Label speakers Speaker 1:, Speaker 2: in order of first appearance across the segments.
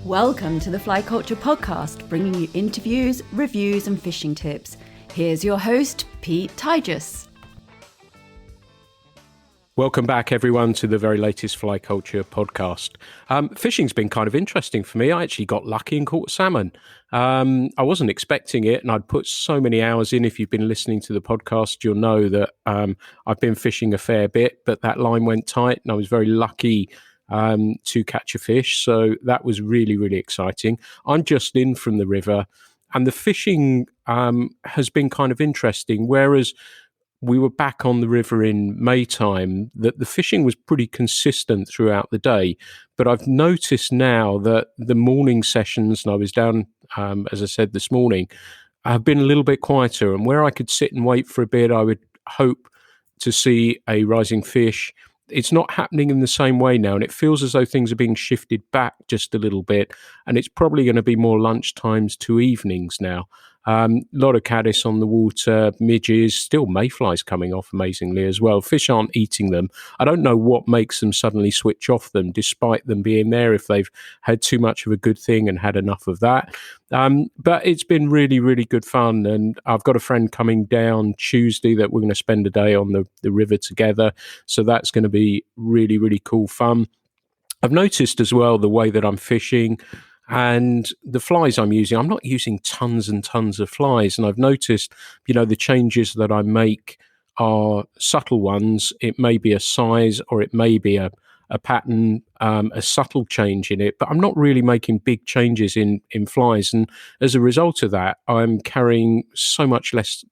Speaker 1: Welcome to the Fly Culture Podcast, bringing you interviews, reviews and fishing tips. Here's your host, Pete Tigus.
Speaker 2: Welcome back, everyone, to the very latest Fly Culture podcast. Fishing's been kind of interesting for me. I actually got lucky and caught salmon. I wasn't expecting it, and I'd put so many hours in. If you've been listening to the podcast, you'll know that I've been fishing a fair bit, but that line went tight, and I was very lucky to catch a fish. So that was really, really exciting. I'm just in from the river, and the fishing has been kind of interesting, whereas we were back on the river in May time, that the fishing was pretty consistent throughout the day. But I've noticed now that the morning sessions, and I was down, as I said, this morning, have been a little bit quieter. And where I could sit and wait for a bit, I would hope to see a rising fish. It's not happening in the same way now, and it feels as though things are being shifted back just a little bit, and it's probably going to be more lunchtimes to evenings now. A lot of caddis on the water, midges, still mayflies coming off amazingly as well. Fish aren't eating them. I don't know what makes them suddenly switch off them despite them being there, if they've had too much of a good thing and had enough of that. But it's been really, really good fun. And I've got a friend coming down Tuesday that we're going to spend a day on the river together. So that's going to be really, really cool fun. I've noticed as well the way that I'm fishing and the flies I'm using. I'm not using tons and tons of flies. And I've noticed, the changes that I make are subtle ones. It may be a size, or it may be a pattern, a subtle change in it, but I'm not really making big changes in flies. And as a result of that, I'm carrying so much less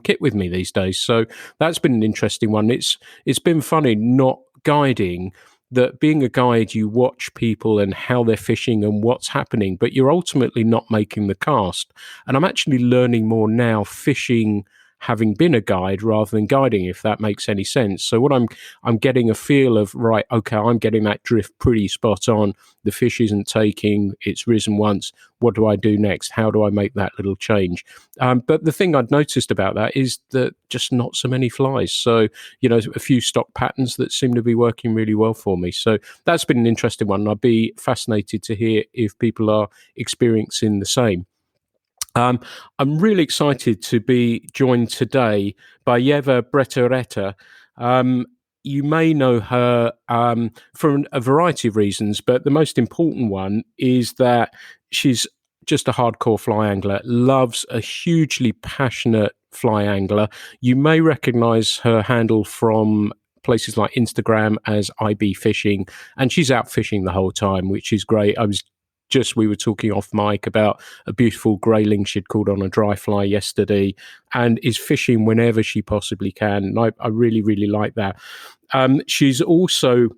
Speaker 2: kit with me these days. So that's been an interesting one. It's been funny not guiding. That being a guide, you watch people and how they're fishing and what's happening, but you're ultimately not making the cast. And I'm actually learning more now fishing having been a guide rather than guiding, if that makes any sense. So what I'm getting a feel of, right, okay, I'm getting that drift pretty spot on. The fish isn't taking, it's risen once. What do I do next? How do I make that little change? But the thing I'd noticed about that is that just not so many flies. So, a few stock patterns that seem to be working really well for me. So that's been an interesting one. I'd be fascinated to hear if people are experiencing the same. I'm really excited to be joined today by Ieva Breiteryte. You may know her for a variety of reasons, but the most important one is that she's just a hardcore fly angler, loves a hugely passionate fly angler. You may recognize her handle from places like Instagram as IB Fishing, and she's out fishing the whole time, which is great. We were talking off mic about a beautiful grayling she'd caught on a dry fly yesterday, and is fishing whenever she possibly can. And I really, really like that. She's also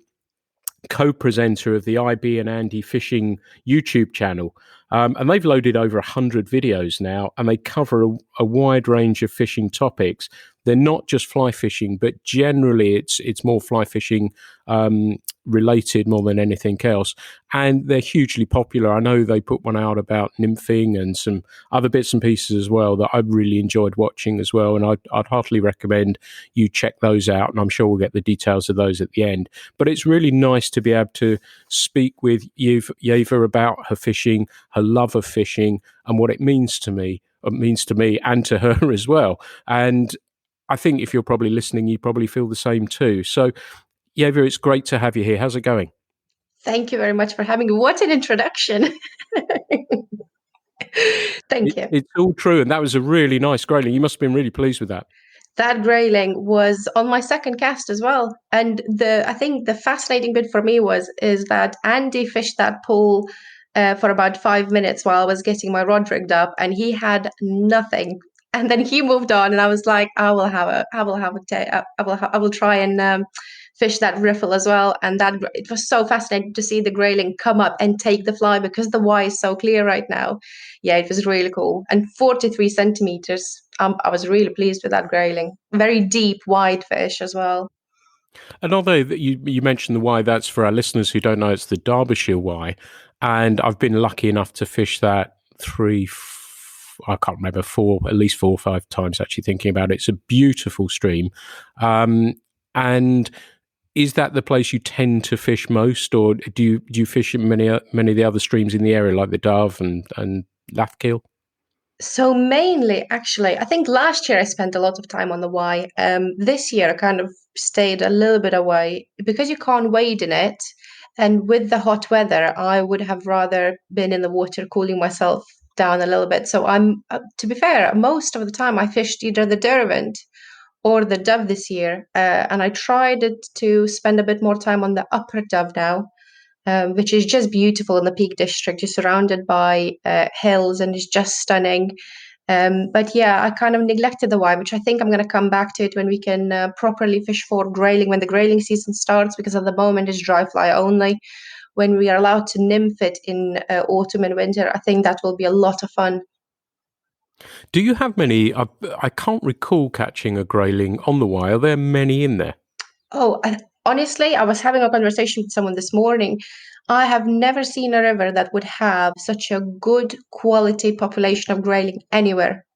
Speaker 2: co-presenter of the IB and Andy Fishing YouTube channel. And they've loaded over 100 videos now, and they cover a wide range of fishing topics. They're not just fly fishing, but generally it's more fly fishing related more than anything else. And they're hugely popular. I know they put one out about nymphing and some other bits and pieces as well that I've really enjoyed watching as well. And I'd heartily recommend you check those out. And I'm sure we'll get the details of those at the end. But it's really nice to be able to speak with Ieva about her fishing, her love of fishing, and what it means to me and to her as well. And I think if you're probably listening, you probably feel the same too. So, Ieva, it's great to have you here. How's it going?
Speaker 3: Thank you very much for having me. What an introduction. Thank you.
Speaker 2: It's all true. And that was a really nice grayling. You must have been really pleased with that.
Speaker 3: That grayling was on my second cast as well. And I think the fascinating bit for me is that Andy fished that pool for about 5 minutes while I was getting my rod rigged up, and he had nothing. And then he moved on, and I was like, I will try and fish that riffle as well. And it was so fascinating to see the grayling come up and take the fly, because the Y is so clear right now. Yeah, it was really cool. And 43 centimeters. I was really pleased with that grayling. Very deep, wide fish as well.
Speaker 2: And although you mentioned the Y, that's for our listeners who don't know, it's the Derbyshire Y. And I've been lucky enough to fish that at least 4 or 5 times, actually, thinking about it. It's a beautiful stream. And Is that the place you tend to fish most, or do you fish in many of the other streams in the area, like the Dove and Lathkiel?
Speaker 3: So mainly, actually, I think last year I spent a lot of time on the Y. This year I kind of stayed a little bit away because you can't wade in it. And with the hot weather, I would have rather been in the water cooling myself down a little bit. So to be fair, most of the time I fished either the Derwent or the Dove this year. And I tried it to spend a bit more time on the upper Dove now, which is just beautiful in the Peak District. You're surrounded by hills and it's just stunning. But yeah, I kind of neglected the Y, which I think I'm going to come back to it when we can properly fish for grayling, when the grayling season starts, because at the moment it's dry fly only. When we are allowed to nymph it in autumn and winter, I think that will be a lot of fun.
Speaker 2: Do you have many? I can't recall catching a grayling on the Y. Are there many in there?
Speaker 3: Oh, honestly, I was having a conversation with someone this morning. I have never seen a river that would have such a good quality population of grayling anywhere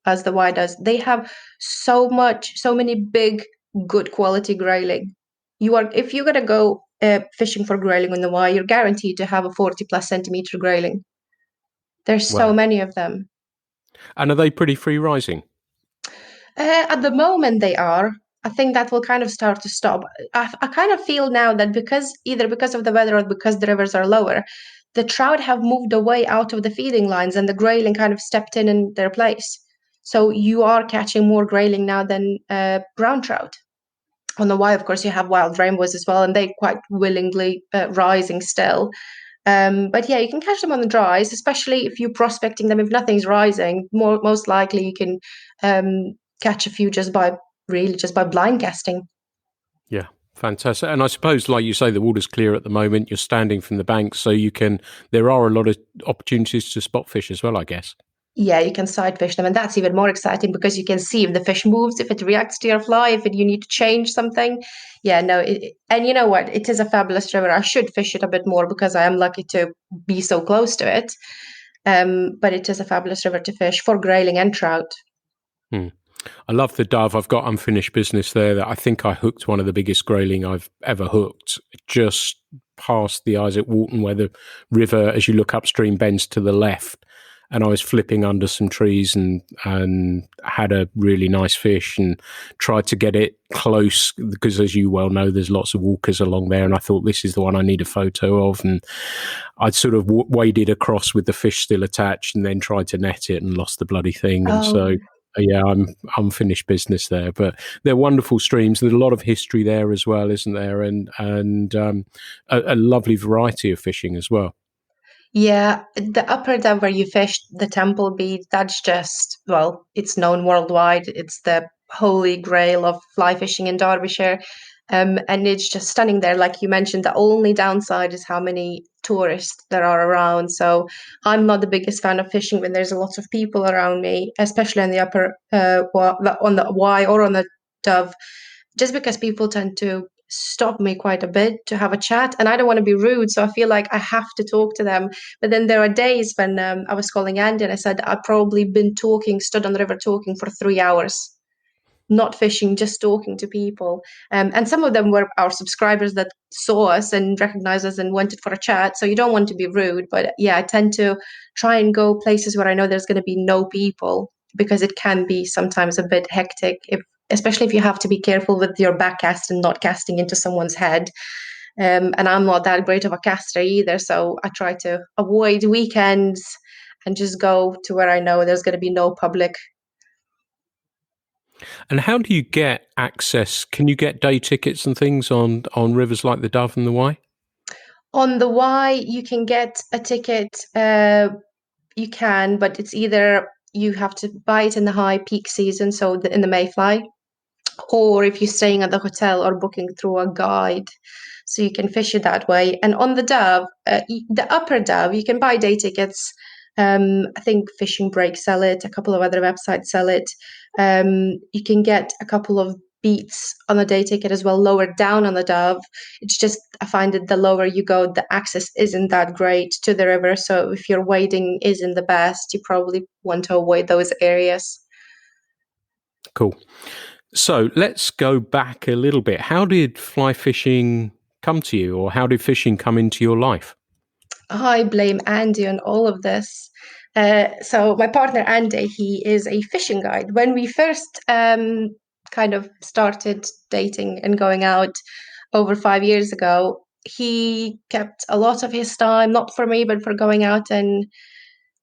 Speaker 3: as the Y does. They have so many big, good quality grayling. If you're gonna go fishing for grayling in the Y, you're guaranteed to have a 40 plus centimeter grayling. There's so
Speaker 2: Wow.
Speaker 3: many of them.
Speaker 2: And are they pretty free rising?
Speaker 3: At the moment, they are. I think that will kind of start to stop. I kind of feel now that either because of the weather or because the rivers are lower, the trout have moved away out of the feeding lines and the grayling kind of stepped in their place. So you are catching more grayling now than brown trout. On the Y, of course, you have wild rainbows as well, and they quite willingly rising still. But yeah, you can catch them on the dries, especially if you're prospecting them. If nothing's rising, most likely you can catch a few just by blind casting.
Speaker 2: Yeah, fantastic. And I suppose, like you say, the water's clear at the moment. You're standing from the bank, so there are a lot of opportunities to spot fish as well, I guess.
Speaker 3: Yeah, you can sight fish them, and that's even more exciting because you can see if the fish moves, if it reacts to your fly, you need to change something. Yeah, no, and you know what? It is a fabulous river. I should fish it a bit more because I am lucky to be so close to it. But it is a fabulous river to fish for grayling and trout.
Speaker 2: Hmm. I love the Dove. I've got unfinished business there that I think I hooked one of the biggest grayling I've ever hooked, just past the Isaac Walton, where the river, as you look upstream, bends to the left. And I was flipping under some trees and had a really nice fish and tried to get it close because, as you well know, there's lots of walkers along there. And I thought, this is the one I need a photo of. And I'd sort of waded across with the fish still attached and then tried to net it and lost the bloody thing. And
Speaker 3: Oh,
Speaker 2: so yeah, I'm unfinished business there, but they're wonderful streams. There's a lot of history there as well, isn't there? And a lovely variety of fishing as well.
Speaker 3: yeah, the upper dam where you fished the temple bead, that's just, well, it's known worldwide. It's the holy grail of fly fishing in Derbyshire. And it's just stunning there. Like you mentioned, the only downside is how many tourists there are around. So I'm not the biggest fan of fishing when there's a lot of people around me, especially on the on the Y or on the Dove, just because people tend to stop me quite a bit to have a chat and I don't want to be rude, so I feel like I have to talk to them. But then there are days when I was calling Andy and I said I've probably been stood on the river talking for 3 hours, not fishing, just talking to people. And some of them were our subscribers that saw us and recognized us and wanted for a chat, so you don't want to be rude. But yeah, I tend to try and go places where I know there's going to be no people, because it can be sometimes a bit hectic, especially if you have to be careful with your back cast and not casting into someone's head. And I'm not that great of a caster either, so I try to avoid weekends and just go to where I know there's going to be no public.
Speaker 2: And how do you get access? Can you get day tickets and things on rivers like the Dove and the Wye?
Speaker 3: On the Y, you can get a ticket. You can, but it's either you have to buy it in the high peak season, so in the Mayfly, or if you're staying at the hotel or booking through a guide, so you can fish it that way. And on the Dove, the upper Dove, you can buy day tickets. I think Fishing Break sell it. A couple of other websites sell it. You can get a couple of beats on the day ticket as well, lower down on the Dove. It's just, I find that the lower you go, the access isn't that great to the river. So if your wading isn't the best, you probably want to avoid those areas.
Speaker 2: Cool. So let's go back a little bit. How did fly fishing come to you, or how did fishing come into your life?
Speaker 3: I blame Andy on all of this. So my partner Andy, he is a fishing guide. When we first kind of started dating and going out over 5 years ago, he kept a lot of his time, not for me, but for going out and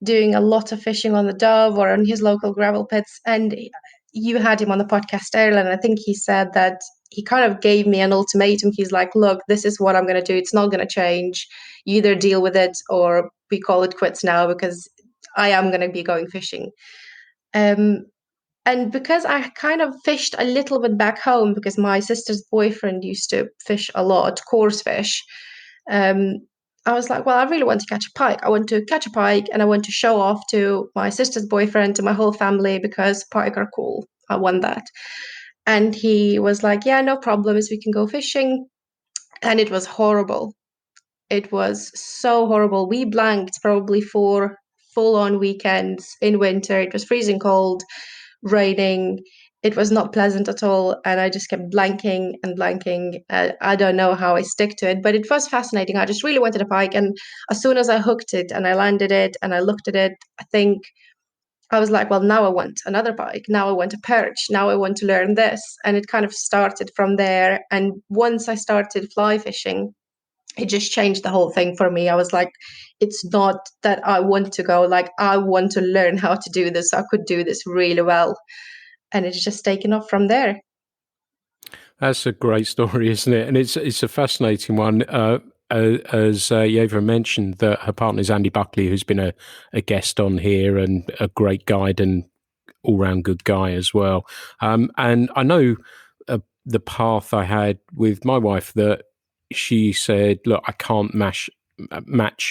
Speaker 3: doing a lot of fishing on the Dove or on his local gravel pits. And you had him on the podcast earlier, and I think he said that he kind of gave me an ultimatum. He's like, look, this is what I'm going to do. It's not going to change. You either deal with it or we call it quits now, because I am going to be going fishing. Um, and because I kind of fished a little bit back home, because my sister's boyfriend used to fish a lot, coarse fish, um, I was like, well, I really want to catch a pike. I want to catch a pike and I want to show off to my sister's boyfriend, to my whole family, because pike are cool. I want that. And he was like, yeah, no problems. We can go fishing. And it was horrible. It was so horrible. We blanked probably 4 full-on weekends in winter. It was freezing cold, raining. It was not pleasant at all. And I just kept blanking and blanking. I don't know how I stick to it, but it was fascinating. I just really wanted a pike. And as soon as I hooked it and I landed it and I looked at it, I think I was like, well, now I want another pike. Now I want a perch. Now I want to learn this. And it kind of started from there. And once I started fly fishing, it just changed the whole thing for me. I was like, it's not that I want to go, like, I want to learn how to do this. I could do this really well. And it's just taken off from there.
Speaker 2: That's a great story, isn't it? And it's a fascinating one. As Ieva mentioned, that her partner is Andy Buckley, who's been a guest on here and a great guide and all round good guy as well. And I know the path I had with my wife, that she said, look, I can't match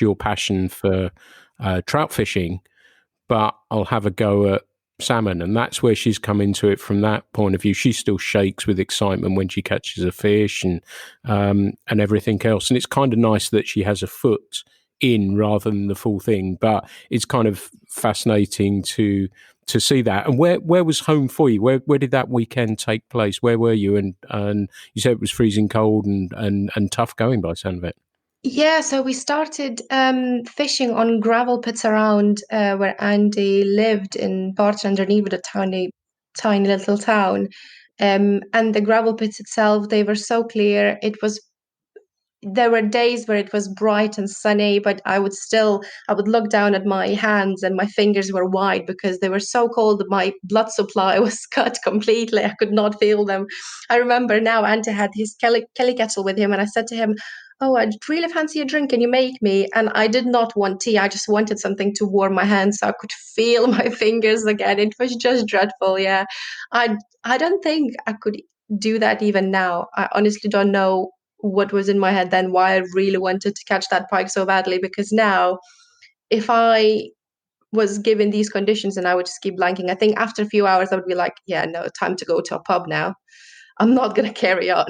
Speaker 2: your passion for trout fishing, but I'll have a go at salmon. And that's where she's come into it from that point of view. She still shakes with excitement when she catches a fish and everything else. And it's kind of nice that she has a foot in rather than the full thing. But it's kind of fascinating to see that. And where was home for you? Where did that weekend take place? Where were you? And you said it was freezing cold and tough going by the sound of it.
Speaker 3: Yeah, so we started fishing on gravel pits around where Andy lived in Barton underneath, a tiny, tiny little town. And the gravel pits itself, they were so clear. There were days where it was bright and sunny, but I would look down at my hands and my fingers were wide because they were so cold that my blood supply was cut completely. I could not feel them. I remember now Ante had his Kelly kettle with him, and I said to him, oh, I'd really fancy a drink. Can you make me? And I did not want tea. I just wanted something to warm my hands so I could feel my fingers again. It was just dreadful. Yeah. I don't think I could do that even now. I honestly don't know what was in my head then, why I really wanted to catch that pike so badly, because now if I was given these conditions and I would just keep blanking, I think after a few hours I would be like, yeah, no, time to go to a pub now. I'm not going to carry on.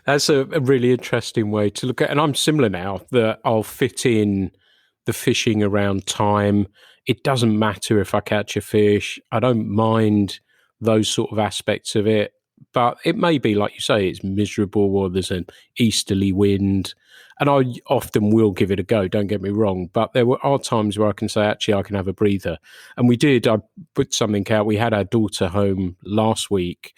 Speaker 2: That's a really interesting way to look at it. And I'm similar now, that I'll fit in the fishing around time. It doesn't matter if I catch a fish. I don't mind those sort of aspects of it. But it may be, like you say, it's miserable or there's an easterly wind. And I often will give it a go, don't get me wrong. But are times where I can say, actually, I can have a breather. And we did. I put something out. We had our daughter home last week,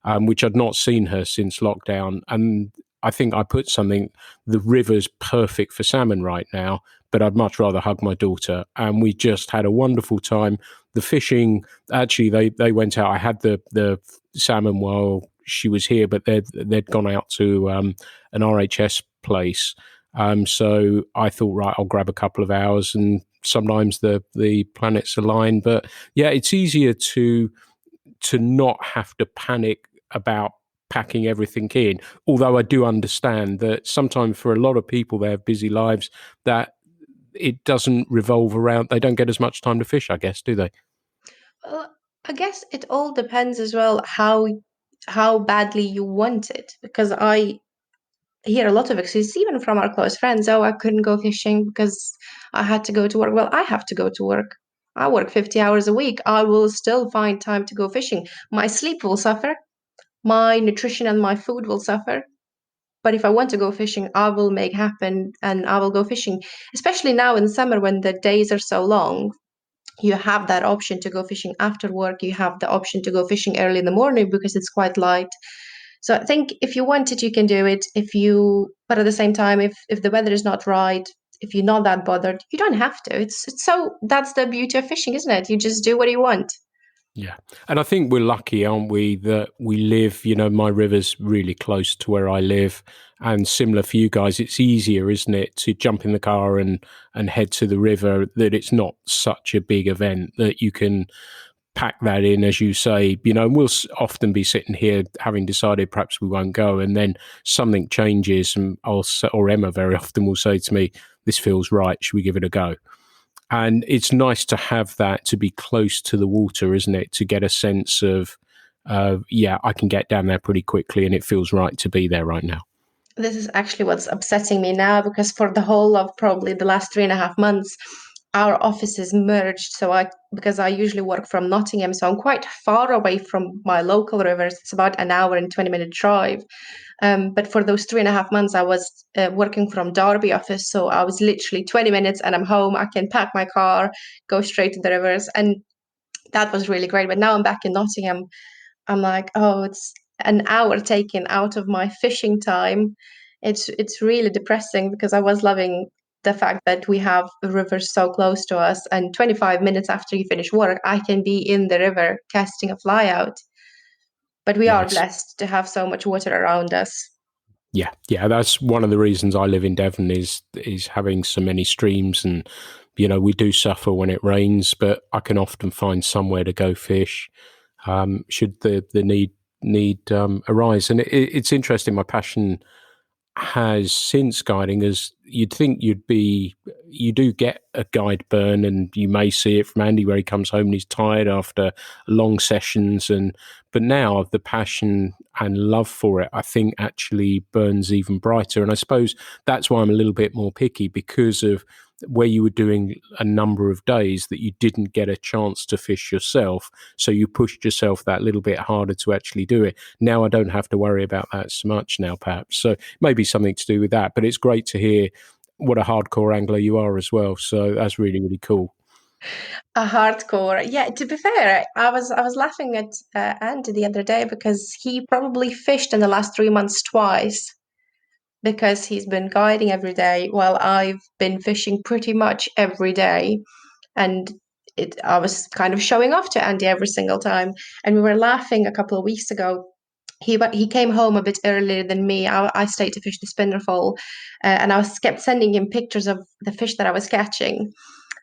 Speaker 2: which I'd not seen her since lockdown. And I think I put something, the river's perfect for salmon right now, but I'd much rather hug my daughter. And we just had a wonderful time. The fishing, actually, they went out. I had the salmon while she was here, but they'd gone out to an RHS place. So I thought, right, I'll grab a couple of hours, and sometimes the planets align. But yeah, it's easier to not have to panic about packing everything in. Although I do understand that sometimes for a lot of people, they have busy lives, that it doesn't revolve around, they don't get as much time to fish, I guess, do they?
Speaker 3: Well, I guess it all depends as well how badly you want it, because I hear a lot of excuses even from our close friends. Oh, I couldn't go fishing because I had to go to work. Well, I have to go to work. I work 50 hours a week. I will still find time to go fishing. My sleep will suffer. My nutrition and my food will suffer. But if I want to go fishing, I will make happen and I will go fishing. Especially now in summer when the days are so long, you have that option to go fishing after work. You have the option to go fishing early in the morning because it's quite light. So I think if you want it, you can do it. But at the same time, if the weather is not right, if you're not that bothered, you don't have to. It's so that's the beauty of fishing, isn't it? You just do what you want.
Speaker 2: Yeah. And I think we're lucky, aren't we, that we live, my river's really close to where I live. And similar for you guys, it's easier, isn't it, to jump in the car and head to the river, that it's not such a big event, that you can pack that in, as you say, and we'll often be sitting here having decided perhaps we won't go, and then something changes, and or Emma very often will say to me, this feels right, should we give it a go? And it's nice to have that, to be close to the water, isn't it? To get a sense of, I can get down there pretty quickly and it feels right to be there right now.
Speaker 3: This is actually what's upsetting me now, because for the whole of probably the last 3.5 months, our offices merged. Because I usually work from Nottingham, so I'm quite far away from my local rivers. It's about an hour and 20-minute drive. But for those 3.5 months, I was working from Derby office. So I was literally 20 minutes and I'm home. I can pack my car, go straight to the rivers. And that was really great. But now I'm back in Nottingham. I'm like, oh, it's an hour taken out of my fishing time. It's really depressing, because I was loving the fact that we have a river so close to us, and 25 minutes after you finish work, I can be in the river casting a fly out. But we are blessed to have so much water around us.
Speaker 2: Yeah, that's one of the reasons I live in Devon, is having so many streams, and we do suffer when it rains, but I can often find somewhere to go fish should the need arise. And it's interesting. My passion has, since guiding, as you'd think you do get a guide burn, and you may see it from Andy where he comes home and he's tired after long sessions, but now the passion and love for it, I think, actually burns even brighter. And I suppose that's why I'm a little bit more picky, because of where you were doing a number of days that you didn't get a chance to fish yourself, so you pushed yourself that little bit harder to actually do it. Now I don't have to worry about that so much now, perhaps. So maybe something to do with that. But it's great to hear what a hardcore angler you are as well. So that's really, really cool.
Speaker 3: A hardcore, yeah. To be fair, I was laughing at Andy the other day, because he probably fished in the last 3 months twice, because he's been guiding every day while I've been fishing pretty much every day. And I was kind of showing off to Andy every single time. And we were laughing a couple of weeks ago. He came home a bit earlier than me. I stayed to fish the spinnerfowl, and I kept sending him pictures of the fish that I was catching.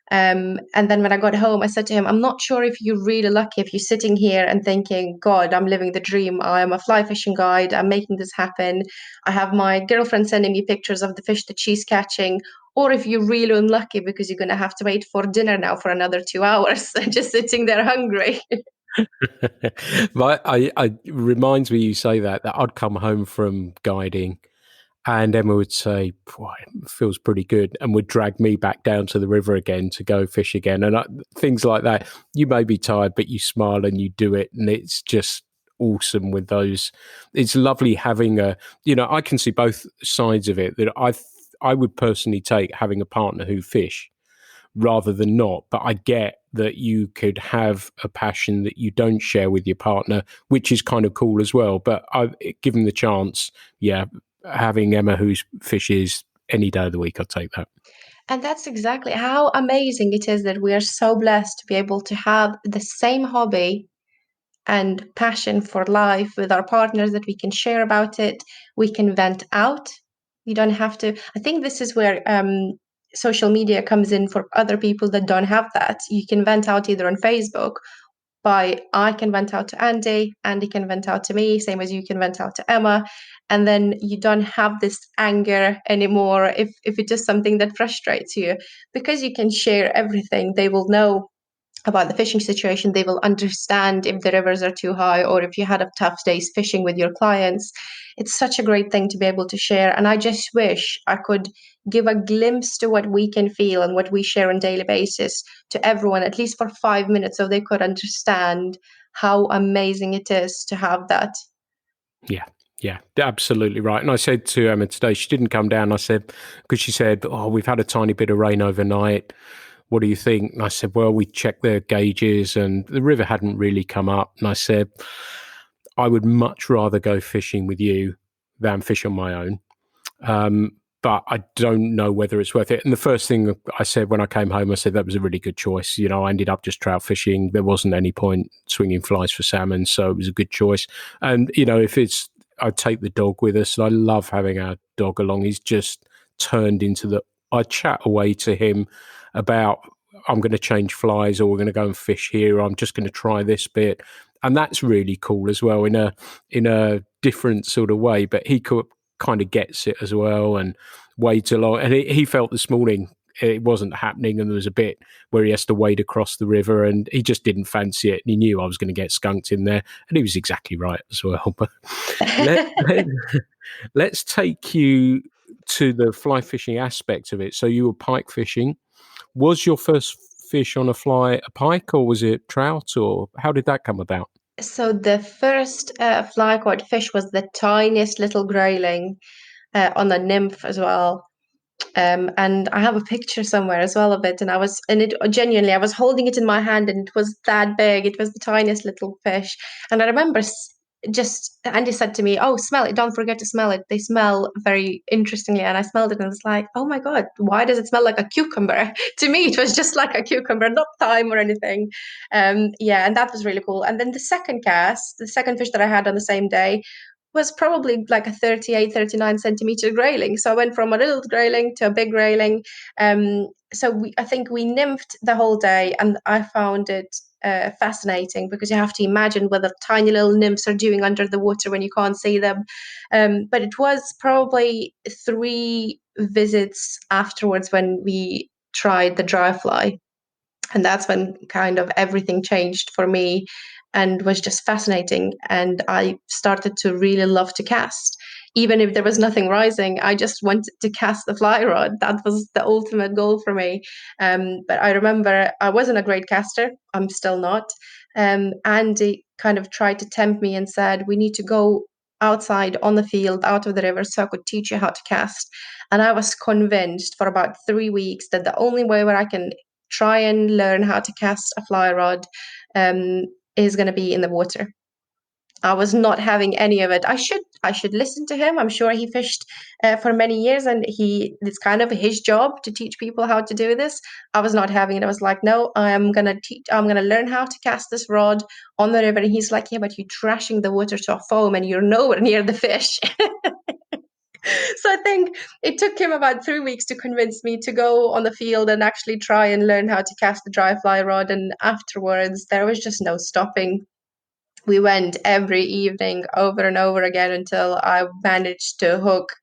Speaker 3: And then when I got home, I said to him, I'm not sure if you're really lucky if you're sitting here and thinking, God, I'm living the dream. I'm a fly fishing guide. I'm making this happen. I have my girlfriend sending me pictures of the fish that she's catching. Or if you're really unlucky because you're going to have to wait for dinner now for another 2 hours, just sitting there hungry.
Speaker 2: But I reminds me, you say that I'd come home from guiding, and Emma would say, boy, it feels pretty good, and would drag me back down to the river again to go fish again. And things like that. You may be tired, but you smile and you do it. And it's just awesome with those. It's lovely having I can see both sides of it, that I would personally take having a partner who fish rather than not. But I get that you could have a passion that you don't share with your partner, which is kind of cool as well. But given the chance, having Emma who's fishes any day of the week, I'd take that.
Speaker 3: And that's exactly how amazing it is that we are so blessed to be able to have the same hobby and passion for life with our partners, that we can share about it. We can vent out. You don't have to. I think this is where social media comes in for other people that don't have that. You can vent out either on Facebook. I can vent out to Andy, Andy can vent out to me, same as you can vent out to Emma. And then you don't have this anger anymore if it is something that frustrates you, because you can share everything. They will know about the fishing situation. They will understand if the rivers are too high or if you had a tough days fishing with your clients. It's such a great thing to be able to share. And I just wish I could give a glimpse to what we can feel and what we share on a daily basis to everyone, at least for 5 minutes, so they could understand how amazing it is to have that.
Speaker 2: Yeah, absolutely right. And I said to Emma today, she didn't come down. I said, because she said, oh, we've had a tiny bit of rain overnight. What do you think? And I said, well, we checked the gauges and the river hadn't really come up. And I said, I would much rather go fishing with you than fish on my own. But I don't know whether it's worth it. And the first thing I said when I came home, I said that was a really good choice. You know, I ended up just trout fishing. There wasn't any point swinging flies for salmon, so it was a good choice. And, you know, I'd take the dog with us. I love having our dog along. He's just turned into I chat away to him about, I'm going to change flies, or we're going to go and fish here. I'm just going to try this bit. And that's really cool as well in a different sort of way. But he kind of gets it as well and wades along. And he felt this morning it wasn't happening, and there was a bit where he has to wade across the river, and he just didn't fancy it. And he knew I was going to get skunked in there, and he was exactly right as well. But let's take you to the fly fishing aspect of it. So you were pike fishing. Was your first fish on a fly a pike, or was it trout, or how did that come about?
Speaker 3: So the first fly caught fish was the tiniest little grayling on a nymph as well. And I have a picture somewhere as well of it. And I was holding it in my hand, and it was that big. It was the tiniest little fish. And I remember just Andy said to me, "Oh, smell it! Don't forget to smell it. They smell very interestingly." And I smelled it, and I was like, "Oh my god, why does it smell like a cucumber?" To me, it was just like a cucumber, not thyme or anything. Yeah, and that was really cool. And then the second fish that I had on the same day was probably like a 38, 39 centimeter grayling. So I went from a little grayling to a big grayling. I think we nymphed the whole day, and I found it fascinating, because you have to imagine what the tiny little nymphs are doing under the water when you can't see them. But it was probably 3 visits afterwards when we tried the dry fly. And that's when kind of everything changed for me and was just fascinating. And I started to really love to cast. Even if there was nothing rising, I just wanted to cast the fly rod. That was the ultimate goal for me. But I remember I wasn't a great caster. I'm still not. Andy kind of tried to tempt me and said, we need to go outside on the field, out of the river, so I could teach you how to cast. And I was convinced for about 3 weeks that the only way where I can try and learn how to cast a fly rod is going to be in the water. I was not having any of it. I should listen to him. I'm sure he fished for many years, and it's kind of his job to teach people how to do this. I was not having it. I was like, no, I'm gonna learn how to cast this rod on the river. And he's like, yeah, but you're trashing the water to a foam, and you're nowhere near the fish. So I think it took him about 3 weeks to convince me to go on the field and actually try and learn how to cast the dry fly rod. And afterwards, there was just no stopping. We went every evening over and over again until I managed to hook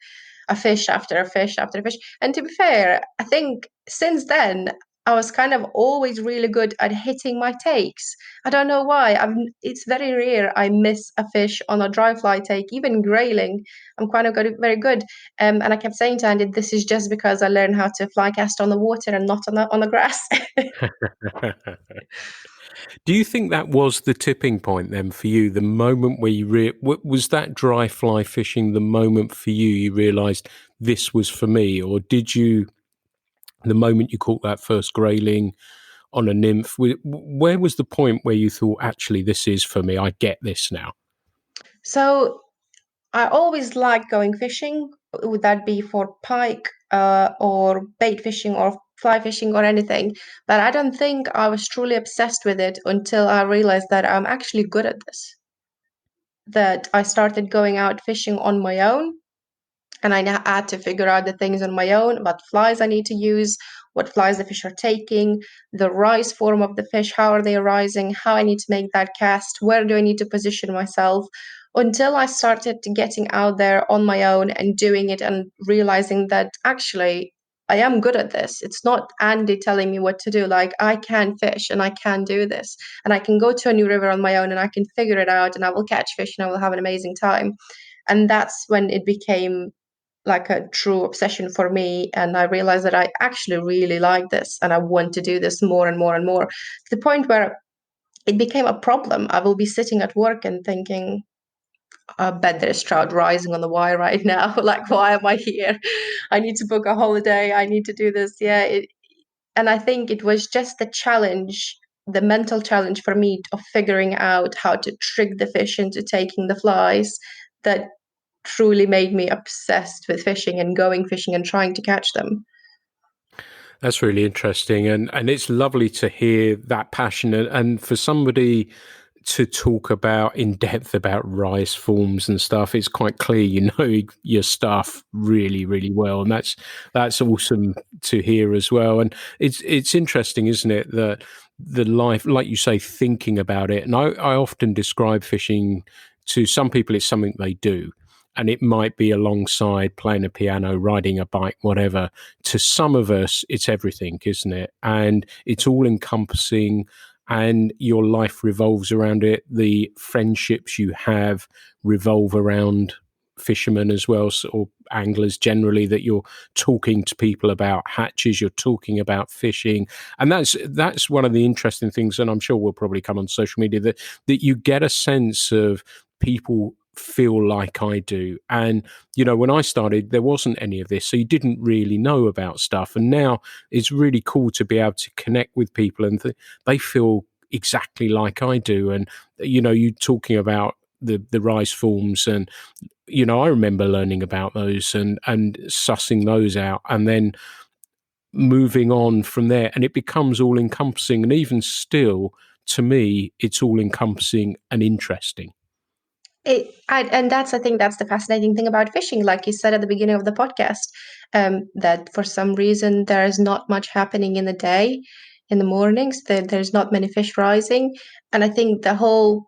Speaker 3: a fish after a fish after a fish. And to be fair, I think since then, I was kind of always really good at hitting my takes. I don't know why. It's very rare I miss a fish on a dry fly take, even grayling. I'm kind of good, very good. And I kept saying to Andy, this is just because I learned how to fly cast on the water and not on the grass.
Speaker 2: Do you think that was the tipping point then for you? The moment where you was that dry fly fishing the moment for you realised this was for me, or did you, the moment you caught that first grayling on a nymph, where was the point where you thought, actually, this is for me? I get this now.
Speaker 3: So I always liked going fishing. Would that be for pike or bait fishing or fly fishing or anything? But I don't think I was truly obsessed with it until I realized that I'm actually good at this. That I started going out fishing on my own, and I now had to figure out the things on my own, what flies I need to use, what flies the fish are taking, the rise form of the fish, how are they rising, how I need to make that cast, where do I need to position myself, until I started getting out there on my own and doing it and realizing that actually I am good at this. It's not Andy telling me what to do. Like, I can fish and I can do this. And I can go to a new river on my own and I can figure it out and I will catch fish and I will have an amazing time. And that's when it became like a true obsession for me. And I realized that I actually really like this and I want to do this more and more and more, to the point where it became a problem. I will be sitting at work and thinking, I bet there's trout rising on the wire right now. Like, why am I here? I need to book a holiday. I need to do this. And I think it was just the challenge, the mental challenge for me of figuring out how to trick the fish into taking the flies, that truly made me obsessed with fishing and going fishing and trying to catch them.
Speaker 2: That's really interesting, and it's lovely to hear that passion, and for somebody to talk about in depth about rice forms and stuff. It's quite clear you know your stuff really, really well, and that's awesome to hear as well. And it's interesting, isn't it, that the life, like you say, thinking about it. And I often describe fishing to some people, it's something they do. And it might be alongside playing a piano, riding a bike, whatever. To some of us, it's everything, isn't it? And it's all encompassing, and your life revolves around it. The friendships you have revolve around fishermen as well, or anglers generally, that you're talking to people about hatches, you're talking about fishing. And that's one of the interesting things, and I'm sure we'll probably come on social media, that you get a sense of people feel like I do. And, when I started, there wasn't any of this. So you didn't really know about stuff. And now it's really cool to be able to connect with people and they feel exactly like I do. And, you talking about the rise forms, and, I remember learning about those and sussing those out and then moving on from there. And it becomes all encompassing. And even still, to me, it's all encompassing and interesting.
Speaker 3: And I think that's the fascinating thing about fishing, like you said at the beginning of the podcast, that for some reason there is not much happening in the day, in the mornings. There's not many fish rising, and I think the whole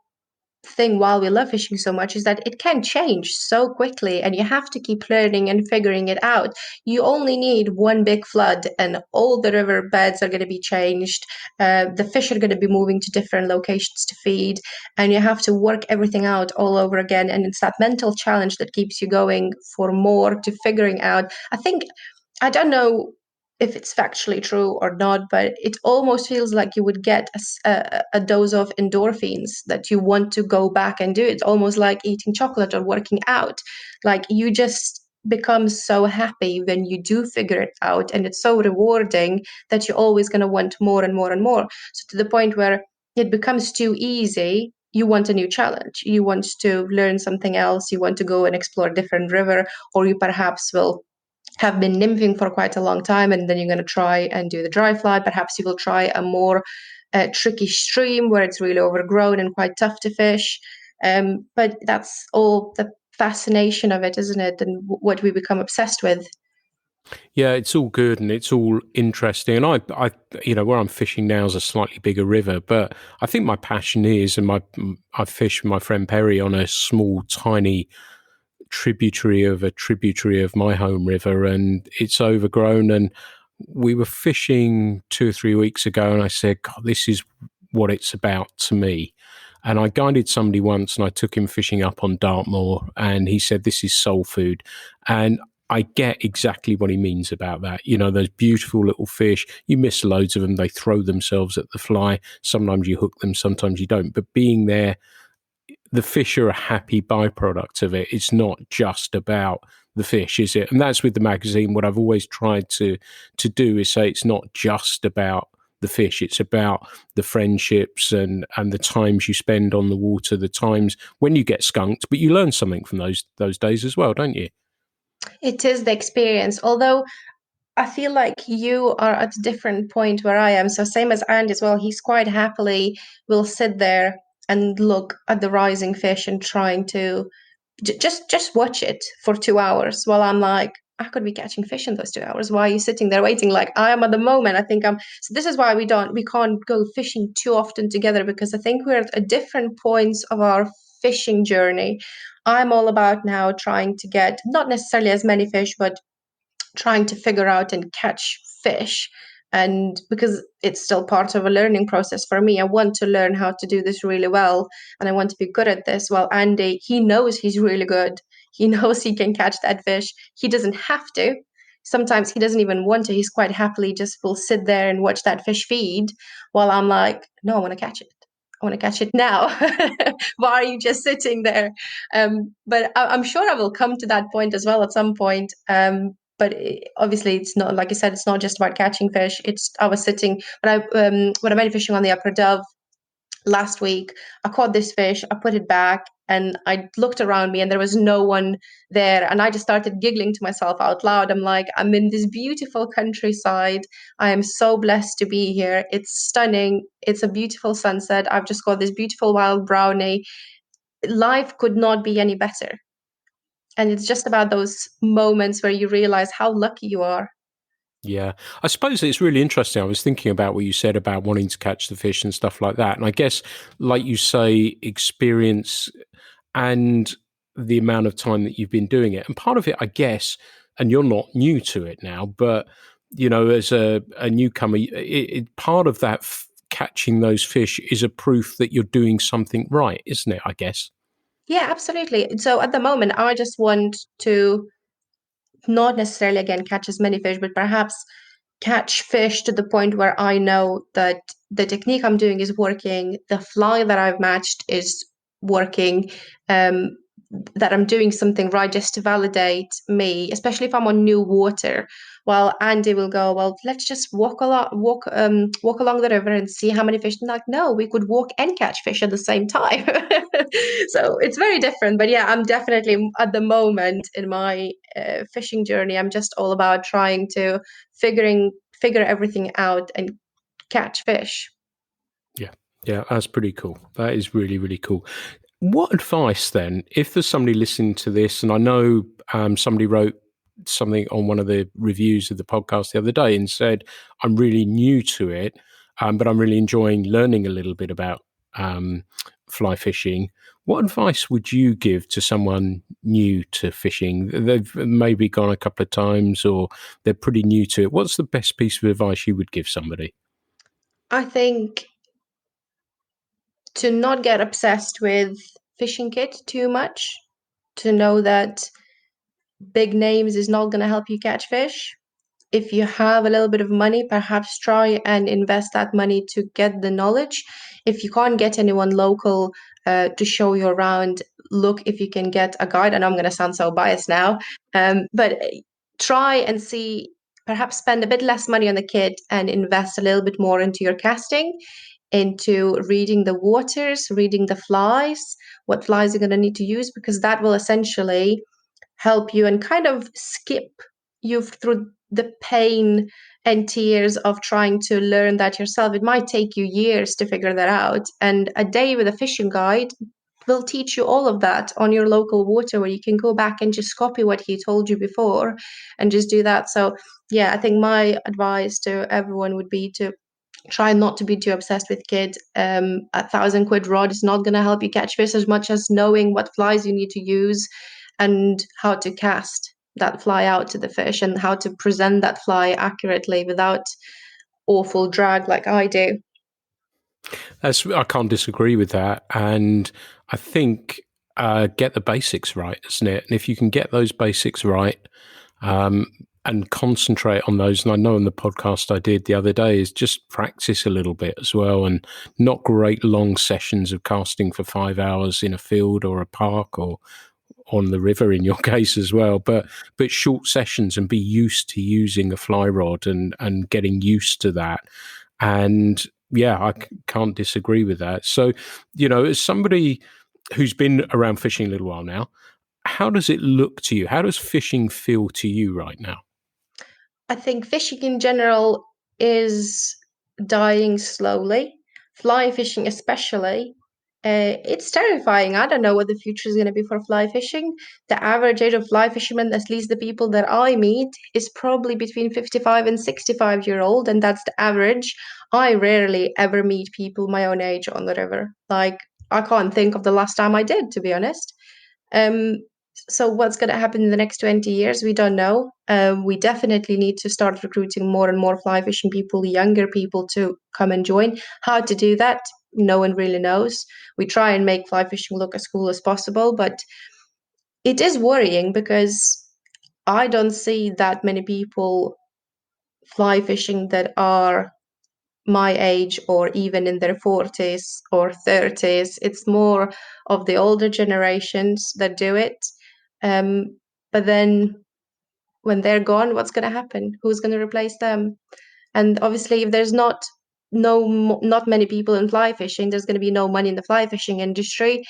Speaker 3: thing while we love fishing so much is that it can change so quickly and you have to keep learning and figuring it out. You only need one big flood and all the river beds are going to be changed. The fish are going to be moving to different locations to feed, and you have to work everything out all over again. And it's that mental challenge that keeps you going for more, to figuring out. I don't know if it's factually true or not, but it almost feels like you would get a dose of endorphins that you want to go back and do. It's almost like eating chocolate or working out. Like, you just become so happy when you do figure it out, and it's so rewarding that you're always going to want more and more and more. So to the point where it becomes too easy, you want a new challenge. You want to learn something else. You want to go and explore a different river, or you perhaps will have been nymphing for quite a long time and then you're going to try and do the dry fly. Perhaps you will try a more tricky stream where it's really overgrown and quite tough to fish. But that's all the fascination of it, isn't it? And what we become obsessed with.
Speaker 2: Yeah, it's all good and it's all interesting. And I, where I'm fishing now is a slightly bigger river, but I think my passion is, and I fish with my friend Perry on a small, tiny tributary of my home river, and it's overgrown. And we were fishing 2 or 3 weeks ago, and I said, God, this is what it's about to me. And I guided somebody once and I took him fishing up on Dartmoor, and he said, this is soul food. And I get exactly what he means about that. Those beautiful little fish, you miss loads of them. They throw themselves at the fly. Sometimes you hook them, sometimes you don't. But being there, the fish are a happy byproduct of it. It's not just about the fish, is it? And that's with the magazine. What I've always tried to do is say it's not just about the fish. It's about the friendships and the times you spend on the water, the times when you get skunked, but you learn something from those days as well, don't you?
Speaker 3: It is the experience. Although I feel like you are at a different point where I am. So same as Andy as well, he's quite happily will sit there and look at the rising fish and trying to just watch it for 2 hours, while I'm like, I could be catching fish in those 2 hours. Why are you sitting there waiting? Like I am at the moment. I think I'm. So this is why we can't go fishing too often together, because I think we're at different points of our fishing journey. I'm all about now trying to get not necessarily as many fish, but trying to figure out and catch fish. And because it's still part of a learning process for me, I want to learn how to do this really well, and I want to be good at this. Well, Andy, he knows he's really good. He knows he can catch that fish. He doesn't have to. Sometimes he doesn't even want to. He's quite happily just will sit there and watch that fish feed while I'm like, no, I want to catch it. I want to catch it now. Why are you just sitting there? But I'm sure I will come to that point as well at some point. But obviously, it's not, like I said, it's not just about catching fish. I was sitting when I went fishing on the Upper Dove last week. I caught this fish. I put it back, and I looked around me, and there was no one there. And I just started giggling to myself out loud. I'm like, I'm in this beautiful countryside. I am so blessed to be here. It's stunning. It's a beautiful sunset. I've just got this beautiful wild brownie. Life could not be any better. And it's just about those moments where you realize how lucky you are.
Speaker 2: Yeah, I suppose it's really interesting. I was thinking about what you said about wanting to catch the fish and stuff like that. And I guess, like you say, experience and the amount of time that you've been doing it. And part of it, I guess, and you're not new to it now, but, as a newcomer, part of that catching those fish is a proof that you're doing something right, isn't it, I guess?
Speaker 3: Yeah, absolutely. So at the moment, I just want to not necessarily, again, catch as many fish, but perhaps catch fish to the point where I know that the technique I'm doing is working, the fly that I've matched is working, that I'm doing something right, just to validate me, especially if I'm on new water. Well, Andy will go, well, let's just walk along the river and see how many fish. I'm like, no, we could walk and catch fish at the same time. So it's very different. But yeah, I'm definitely at the moment in my fishing journey, I'm just all about trying to figure everything out and catch fish.
Speaker 2: Yeah, that's pretty cool. That is really, really cool. What advice then, if there's somebody listening to this, and I know somebody wrote something on one of the reviews of the podcast the other day and said, I'm really new to it, but I'm really enjoying learning a little bit about fly fishing. What advice would you give to someone new to fishing? They've maybe gone a couple of times or they're pretty new to it. What's the best piece of advice you would give somebody?
Speaker 3: I think to not get obsessed with fishing kit too much, to know that big names is not going to help you catch fish. If you have a little bit of money, perhaps try and invest that money to get the knowledge. If you can't get anyone local to show you around, look if you can get a guide. And I'm going to sound so biased now, but try and see, perhaps spend a bit less money on the kit and invest a little bit more into your casting, into reading the waters, reading the flies, what flies you're going to need to use, because that will essentially help you and kind of skip you through the pain and tears of trying to learn that yourself. It might take you years to figure that out. And a day with a fishing guide will teach you all of that on your local water, where you can go back and just copy what he told you before and just do that. So, yeah, I think my advice to everyone would be to try not to be too obsessed with kid. £1,000 rod is not going to help you catch fish as much as knowing what flies you need to use and how to cast that fly out to the fish and how to present that fly accurately without awful drag like I do.
Speaker 2: I can't disagree with that. And I think get the basics right, isn't it? And if you can get those basics right and concentrate on those, and I know on the podcast I did the other day, is just practice a little bit as well, and not great long sessions of casting for 5 hours in a field or a park or on the river in your case as well, but short sessions, and be used to using a fly rod and getting used to that. And yeah, I can't disagree with that. So, as somebody who's been around fishing a little while now, how does it look to you? How does fishing feel to you right now?
Speaker 3: I think fishing in general is dying slowly. Fly fishing, especially, it's terrifying. I don't know what the future is going to be for fly fishing. The average age of fly fishermen, at least the people that I meet, is probably between 55 and 65-year-old, and that's the average. I rarely ever meet people my own age on the river. Like, I can't think of the last time I did, to be honest. Um, So what's going to happen in the next 20 years? We don't know. We definitely need to start recruiting more and more fly fishing people, younger people, to come and join. How to do that? No one really knows. We try and make fly fishing look as cool as possible, but it is worrying because I don't see that many people fly fishing that are my age or even in their 40s or 30s. It's more of the older generations that do it. But then when they're gone, what's going to happen? Who's going to replace them? And obviously, if there's not many people in fly fishing, there's going to be no money in the fly fishing industry.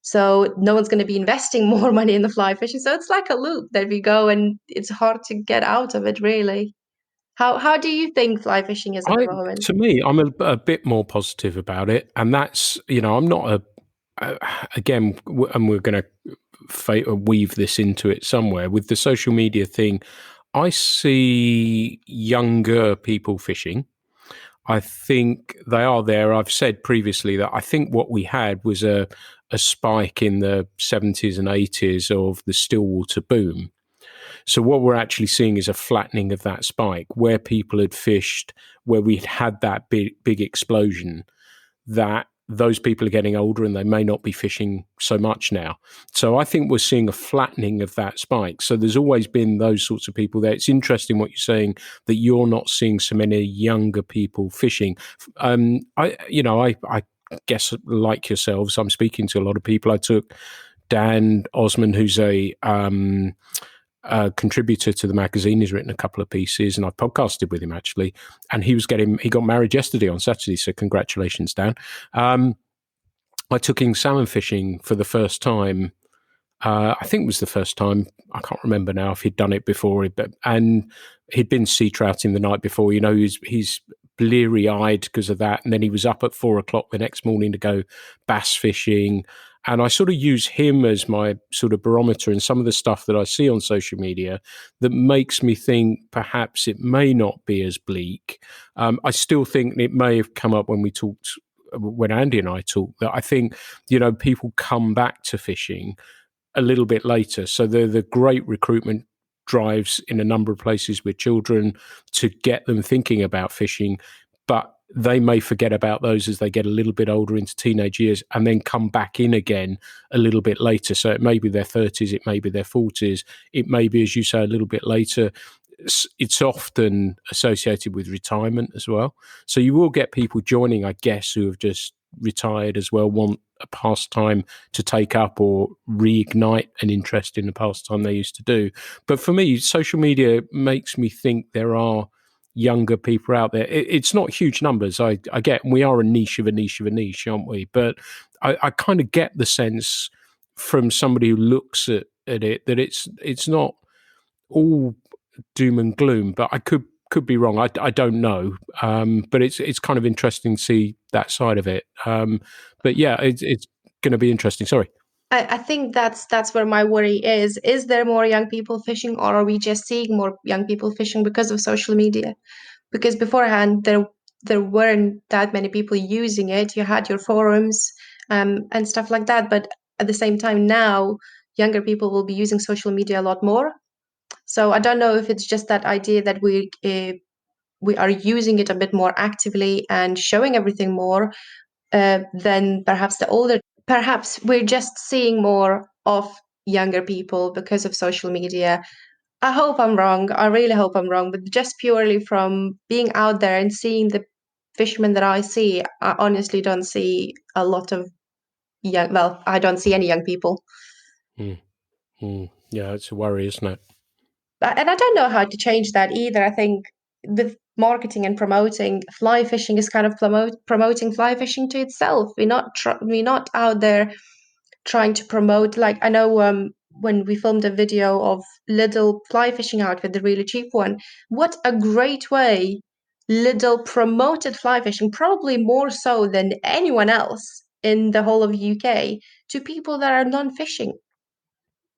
Speaker 3: So no one's going to be investing more money in the fly fishing. So it's like a loop that we go, and it's hard to get out of it, really. How do you think fly fishing is at the moment?
Speaker 2: To me, I'm a bit more positive about it, and that's I'm not again, and we're going to weave this into it somewhere with the social media thing. I see younger people fishing. I think they are there. I've said previously that I think what we had was a spike in the 70s and 80s of the stillwater boom. So what we're actually seeing is a flattening of that spike where people had fished, where we'd had that big explosion, that those people are getting older and they may not be fishing so much now. So I think we're seeing a flattening of that spike. So there's always been those sorts of people there. It's interesting what you're saying, that you're not seeing so many younger people fishing. I guess like yourselves, I'm speaking to a lot of people. I took Dan Osman, who's a contributor to the magazine. He's written a couple of pieces, and I've podcasted with him actually. And he got married yesterday on Saturday, so congratulations, Dan. I took him salmon fishing for the first time. I think it was the first time. I can't remember now if he'd done it before, and he'd been sea trouting the night before. He's bleary eyed because of that, and then he was up at 4:00 the next morning to go bass fishing. And I sort of use him as my sort of barometer, and some of the stuff that I see on social media that makes me think perhaps it may not be as bleak. I still think it may have come up when Andy and I talked, that I think, people come back to fishing a little bit later. So the great recruitment drives in a number of places with children to get them thinking about fishing, but they may forget about those as they get a little bit older into teenage years and then come back in again a little bit later. So it may be their 30s, it may be their 40s, it may be, as you say, a little bit later. It's often associated with retirement as well. So you will get people joining, I guess, who have just retired as well, want a pastime to take up or reignite an interest in the pastime they used to do. But for me, social media makes me think there are younger people out there. It's not huge numbers. I get, we are a niche of a niche of a niche, aren't we? But I kind of get the sense from somebody who looks at it that it's not all doom and gloom, but I could be wrong. I don't know. But it's kind of interesting to see that side of it. But yeah, it's going to be interesting. Sorry.
Speaker 3: I think that's where my worry is. Is there more young people fishing, or are we just seeing more young people fishing because of social media? Because beforehand there weren't that many people using it. You had your forums and stuff like that, but at the same time now younger people will be using social media a lot more. So I don't know if it's just that idea that we are using it a bit more actively and showing everything more than perhaps the older. Perhaps we're just seeing more of younger people because of social media. I hope I'm wrong. I really hope I'm wrong. But just purely from being out there and seeing the fishermen that I see, I honestly don't see a lot of young. Well, I don't see any young people.
Speaker 2: Yeah, it's a worry, isn't it?
Speaker 3: And I don't know how to change that either. I think with marketing and promoting fly fishing is kind of promoting fly fishing to itself. We're not out there trying to promote. Like I know when we filmed a video of Lidl fly fishing outfit, the really cheap one. What a great way Lidl promoted fly fishing, probably more so than anyone else in the whole of UK, to people that are non-fishing.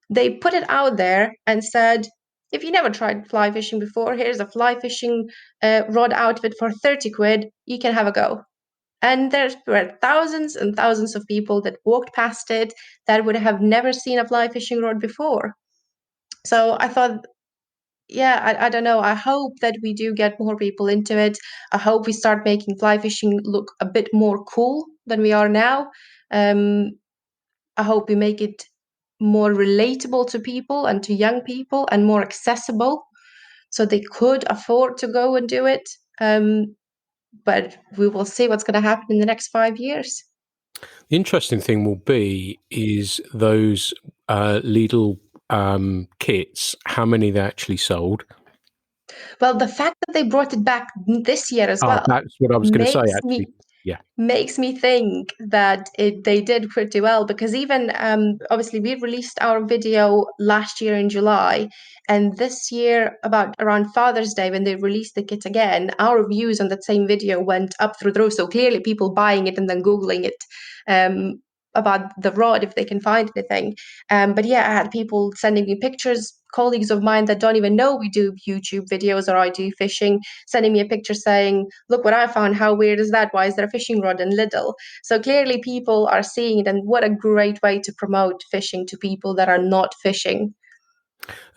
Speaker 3: They put it out there and said, if you never tried fly fishing before, here's a fly fishing rod outfit for 30 quid. You can have a go. And there were thousands and thousands of people that walked past it that would have never seen a fly fishing rod before. So I thought, yeah, I don't know. I hope that we do get more people into it. I hope we start making fly fishing look a bit more cool than we are now. I hope we make it more relatable to people and to young people and more accessible so they could afford to go and do it. But we will see what's going to happen in the next 5 years.
Speaker 2: The interesting thing will be is those Lidl kits, how many they actually sold.
Speaker 3: Well, the fact that they brought it back this year as well
Speaker 2: That's what I was going to say,
Speaker 3: makes
Speaker 2: actually.
Speaker 3: me
Speaker 2: Yeah.
Speaker 3: makes me think that they did pretty well, because even obviously we released our video last year in July, and this year around Father's Day when they released the kit again, our views on that same video went up through the roof. So clearly people buying it and then Googling it about the rod if they can find anything. But yeah, I had people sending me pictures, colleagues of mine that don't even know we do YouTube videos or I do fishing, sending me a picture saying, look what I found, how weird is that? Why is there a fishing rod in Lidl? So clearly people are seeing it, and what a great way to promote fishing to people that are not fishing.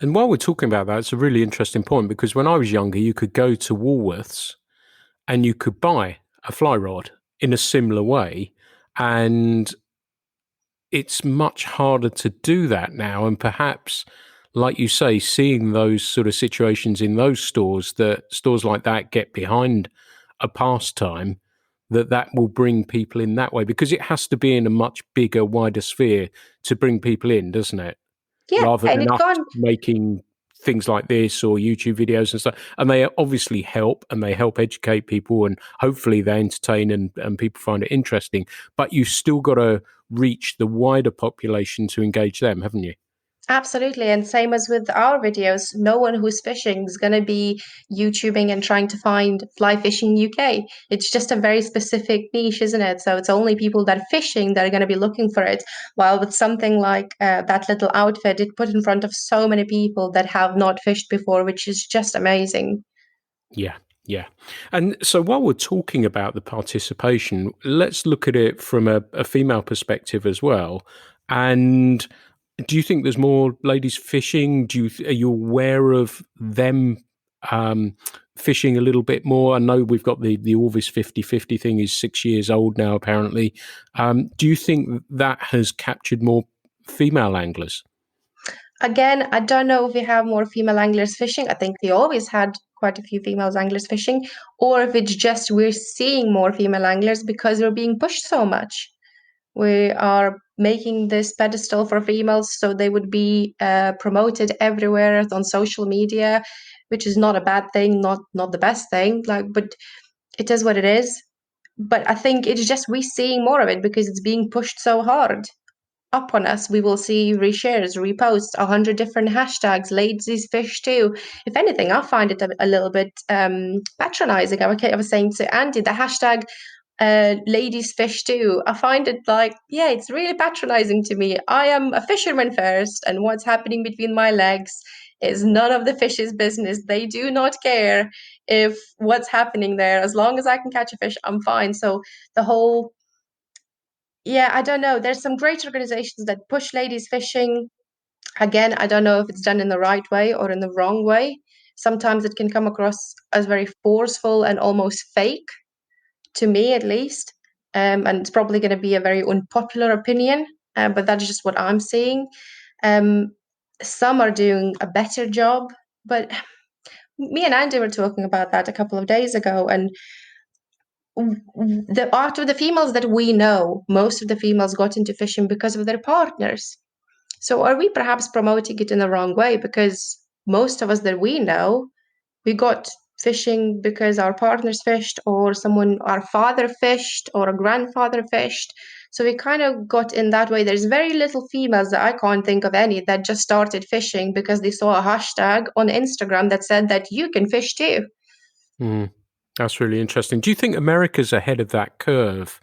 Speaker 2: And while we're talking about that, it's a really interesting point, because when I was younger, you could go to Woolworths and you could buy a fly rod in a similar way. And it's much harder to do that now. And perhaps, like you say, seeing those sort of situations in those stores, that stores like that get behind a pastime, that will bring people in that way, because it has to be in a much bigger, wider sphere to bring people in, doesn't it?
Speaker 3: Yeah,
Speaker 2: Rather
Speaker 3: and
Speaker 2: than
Speaker 3: it
Speaker 2: us
Speaker 3: gone.
Speaker 2: making things like this or YouTube videos and stuff. And they obviously help, and they help educate people, and hopefully they entertain, and people find it interesting. But you've still got to reach the wider population to engage them, haven't you?
Speaker 3: Absolutely. And same as with our videos, no one who's fishing is going to be YouTubing and trying to find fly fishing UK. It's just a very specific niche, isn't it? So it's only people that are fishing that are going to be looking for it. While with something like that little outfit, it put in front of so many people that have not fished before, which is just amazing.
Speaker 2: Yeah. Yeah. And so while we're talking about the participation, let's look at it from a female perspective as well. And do you think there's more ladies fishing? Are you aware of them fishing a little bit more? I know we've got the Orvis 50/50 thing is 6 years old now, apparently. Do you think that has captured more female anglers?
Speaker 3: Again, I don't know if we have more female anglers fishing. I think we always had quite a few female anglers fishing, or if it's just we're seeing more female anglers because we're being pushed so much. We are making this pedestal for females so they would be promoted everywhere on social media, which is not a bad thing, not the best thing. But it is what it is. But I think it's just we seeing more of it because it's being pushed so hard up on us. We will see reshares, reposts, 100 different hashtags, ladies fish too. If anything, I find it a little bit patronizing. I was saying to Andy, the hashtag ladies fish too. I find it like, yeah, it's really patronizing to me. I am a fisherman first, and what's happening between my legs is none of the fish's business. They do not care if what's happening there. As long as I can catch a fish, I'm fine. So the whole, yeah, I don't know. There's some great organizations that push ladies fishing. Again, I don't know if it's done in the right way or in the wrong way. Sometimes it can come across as very forceful and almost fake, to me at least. And it's probably going to be a very unpopular opinion, but that's just what I'm seeing. Um, some are doing a better job, but me and Andy were talking about that a couple of days ago, and the out of the females that we know, most of the females got into fishing because of their partners. So are we perhaps promoting it in the wrong way? Because most of us that we know, we got fishing because our partners fished, or someone, our father fished, or a grandfather fished. So we kind of got in that way. There's very little females that I can't think of any that just started fishing because they saw a hashtag on Instagram that said that you can fish too.
Speaker 2: Mm, that's really interesting. Do you think America's ahead of that curve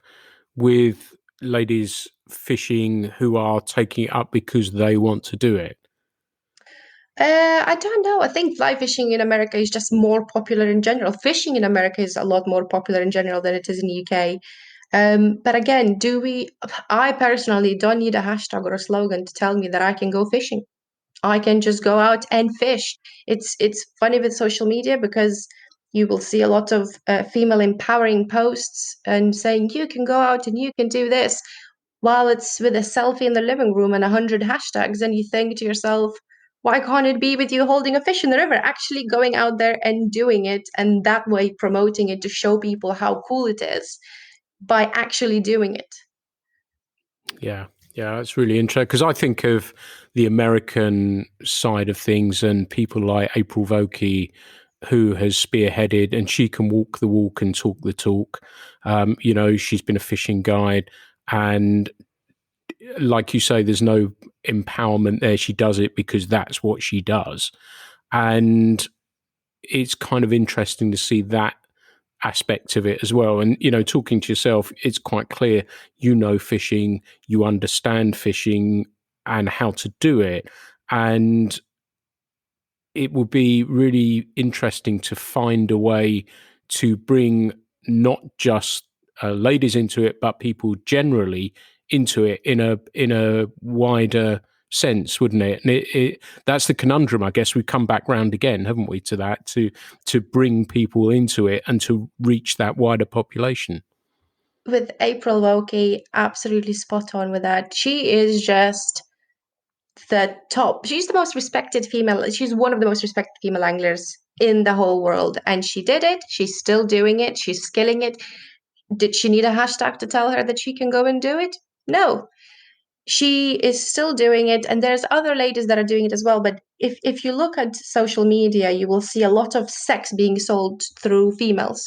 Speaker 2: with ladies fishing who are taking it up because they want to do it?
Speaker 3: I don't know. I think fly fishing in America is just more popular in general. Fishing in America is a lot more popular in general than it is in the UK. But again, I personally don't need a hashtag or a slogan to tell me that I can go fishing. I can just go out and fish. It's funny with social media because you will see a lot of female empowering posts and saying you can go out and you can do this, while it's with a selfie in the living room and 100 hashtags, and you think to yourself, why can't it be with you holding a fish in the river, actually going out there and doing it, and that way promoting it to show people how cool it is by actually doing it.
Speaker 2: Yeah, it's really interesting because I think of the American side of things and people like April Vokey, who has spearheaded, and she can walk the walk and talk the talk. She's been a fishing guide, and like you say, there's no empowerment there. She does it because that's what she does, and it's kind of interesting to see that aspect of it as well. And talking to yourself, it's quite clear fishing, you understand fishing and how to do it, and it will be really interesting to find a way to bring not just ladies into it, but people generally into it in a wider sense, wouldn't it? And that's the conundrum, I guess. We've come back round again, haven't we, to that, to bring people into it and to reach that wider population.
Speaker 3: With April Vokey, absolutely spot on with that. She is just the top. She's the most respected female. She's one of the most respected female anglers in the whole world. And she did it. She's still doing it. She's skilling it. Did she need a hashtag to tell her that she can go and do it? No. She is still doing it, and there's other ladies that are doing it as well. But if you look at social media, you will see a lot of sex being sold through females.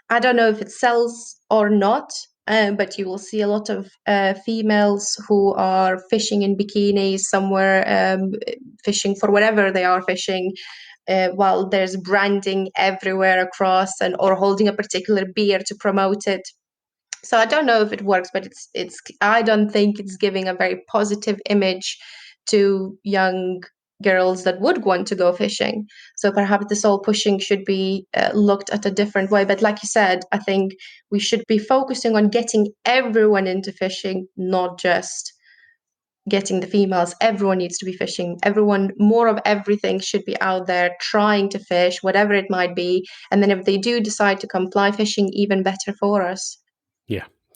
Speaker 3: I don't know if it sells or not, but you will see a lot of females who are fishing in bikinis somewhere, fishing for whatever they are fishing, while there's branding everywhere across, and or holding a particular beer to promote it. So I don't know if it works, but it's I don't think it's giving a very positive image to young girls that would want to go fishing. So perhaps this whole pushing should be looked at a different way. But like you said, I think we should be focusing on getting everyone into fishing, not just getting the females. Everyone needs to be fishing. Everyone, more of everything should be out there trying to fish, whatever it might be. And then if they do decide to come fly fishing, even better for us.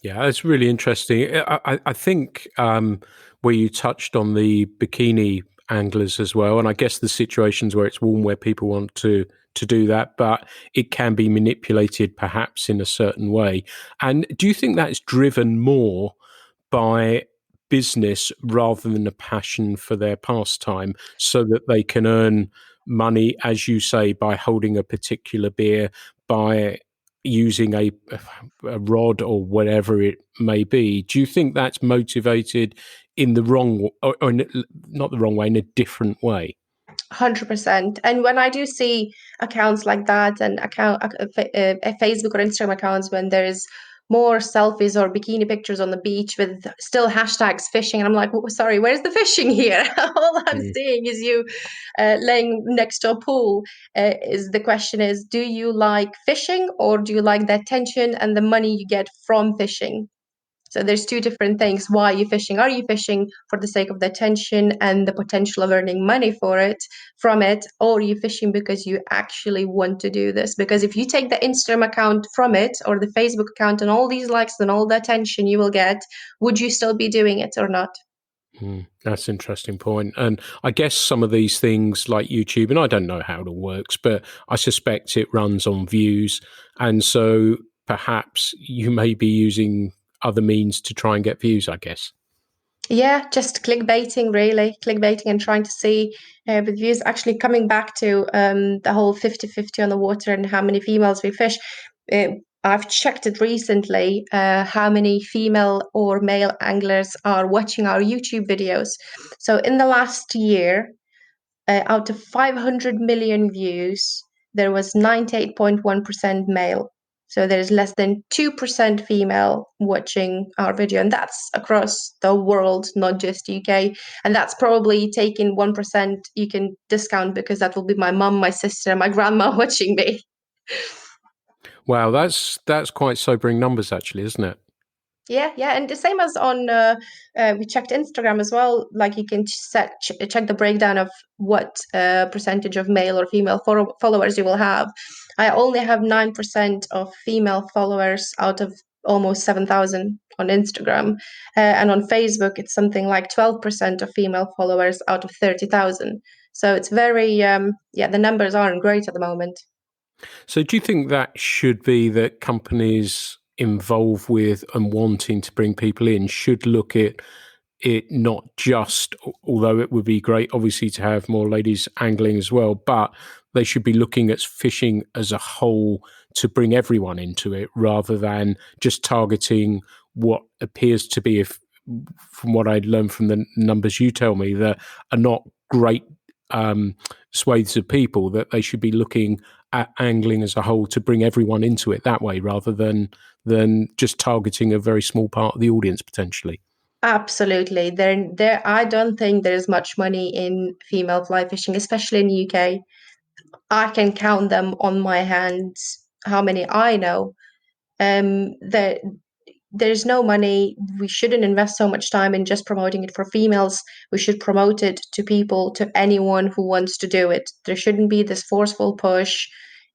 Speaker 2: Yeah, it's really interesting. I think where you touched on the bikini anglers as well, and I guess the situations where it's warm where people want to do that, but it can be manipulated perhaps in a certain way. And do you think that's driven more by business rather than a passion for their pastime, so that they can earn money, as you say, by holding a particular beer, by using a rod or whatever it may be? Do you think that's motivated in the wrong, or not the wrong way, in a different way?
Speaker 3: 100%. And when I do see accounts like that, and Facebook or Instagram accounts when there's more selfies or bikini pictures on the beach with still hashtags fishing, and I'm like, sorry, where's the fishing here? All I'm seeing is you laying next to a pool. Is the question is, do you like fishing, or do you like the attention and the money you get from fishing? So there's two different things. Why are you fishing? Are you fishing for the sake of the attention and the potential of earning money from it, or are you fishing because you actually want to do this? Because if you take the Instagram account from it, or the Facebook account, and all these likes and all the attention you will get, would you still be doing it or not?
Speaker 2: That's an interesting point. And I guess some of these things like YouTube, and I don't know how it all works, but I suspect it runs on views. And so perhaps you may be using other means to try and get views, I guess.
Speaker 3: Yeah, just clickbaiting, really. Clickbaiting and trying to see with views. Actually, coming back to the whole 50-50 on the water and how many females we fish. I've checked it recently, how many female or male anglers are watching our YouTube videos. So in the last year, out of 500 million views, there was 98.1% male. So there's less than 2% female watching our video, and that's across the world, not just UK. And that's probably taking 1% you can discount, because that will be my mum, my sister, my grandma watching me.
Speaker 2: Wow, that's quite sobering numbers, actually, isn't it?
Speaker 3: Yeah, yeah, and the same as on we checked Instagram as well. Like you can check the breakdown of what percentage of male or female followers you will have. I only have 9% of female followers out of almost 7,000 on Instagram, and on Facebook it's something like 12% of female followers out of 30,000. So it's very the numbers aren't great at the moment.
Speaker 2: So do you think that should be that companies involved with and wanting to bring people in should look at it not just, although it would be great obviously to have more ladies angling as well, but they should be looking at fishing as a whole to bring everyone into it rather than just targeting what appears to be, if from what I'd learned from the numbers you tell me, that are not great swathes of people, that they should be looking at angling as a whole to bring everyone into it that way rather than just targeting a very small part of the audience potentially.
Speaker 3: Absolutely. There. I don't think there's much money in female fly fishing, especially in UK. I can count them on my hands how many I know. There, there's no money. We shouldn't invest so much time in just promoting it for females. We should promote it to people, to anyone who wants to do it. There shouldn't be this forceful push.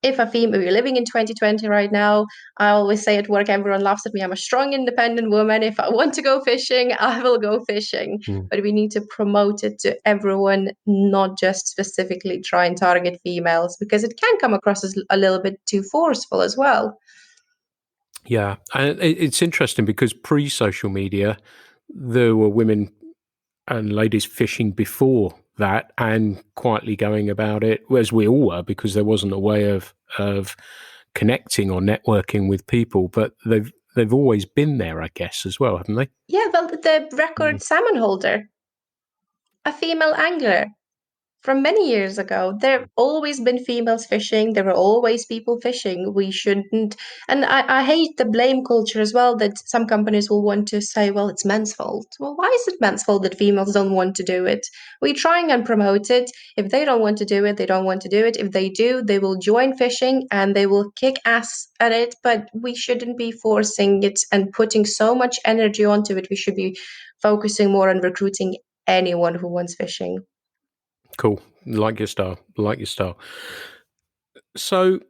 Speaker 3: If a female, we're living in 2020 right now. I always say at work, everyone laughs at me. I'm a strong, independent woman. If I want to go fishing, I will go fishing. But we need to promote it to everyone, not just specifically try and target females, because it can come across as a little bit too forceful as well.
Speaker 2: Yeah, and it's interesting because pre-social media, there were women and ladies fishing before that and quietly going about it, as we all were, because there wasn't a way of connecting or networking with people. But they've always been there, I guess, as well, haven't they?
Speaker 3: Yeah, well, the record salmon holder, a female angler from many years ago. There have always been females fishing. There were always people fishing. We shouldn't. And I hate the blame culture as well, that some companies will want to say, well, it's men's fault. Well, why is it men's fault that females don't want to do it? We're trying and promote it. If they don't want to do it, they don't want to do it. If they do, they will join fishing and they will kick ass at it. But we shouldn't be forcing it and putting so much energy onto it. We should be focusing more on recruiting anyone who wants fishing.
Speaker 2: Cool. Like your style. Like your style. So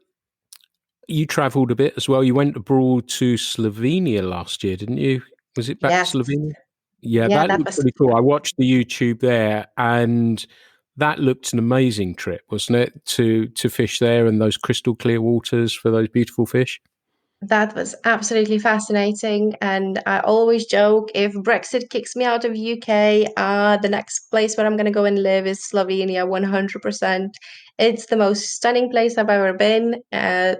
Speaker 2: you travelled a bit as well. You went abroad to Slovenia last year, didn't you? Was it back to
Speaker 3: Yes.
Speaker 2: Slovenia? Yeah,
Speaker 3: Yeah,
Speaker 2: that
Speaker 3: that
Speaker 2: looked
Speaker 3: was
Speaker 2: pretty cool. I watched the YouTube there, and that looked an amazing trip, wasn't it? To fish there and those crystal clear waters for those beautiful fish.
Speaker 3: that was absolutely fascinating. And I always joke, if Brexit kicks me out of UK, the next place where I'm going to go and live is Slovenia, 100%. It's the most stunning place I've ever been.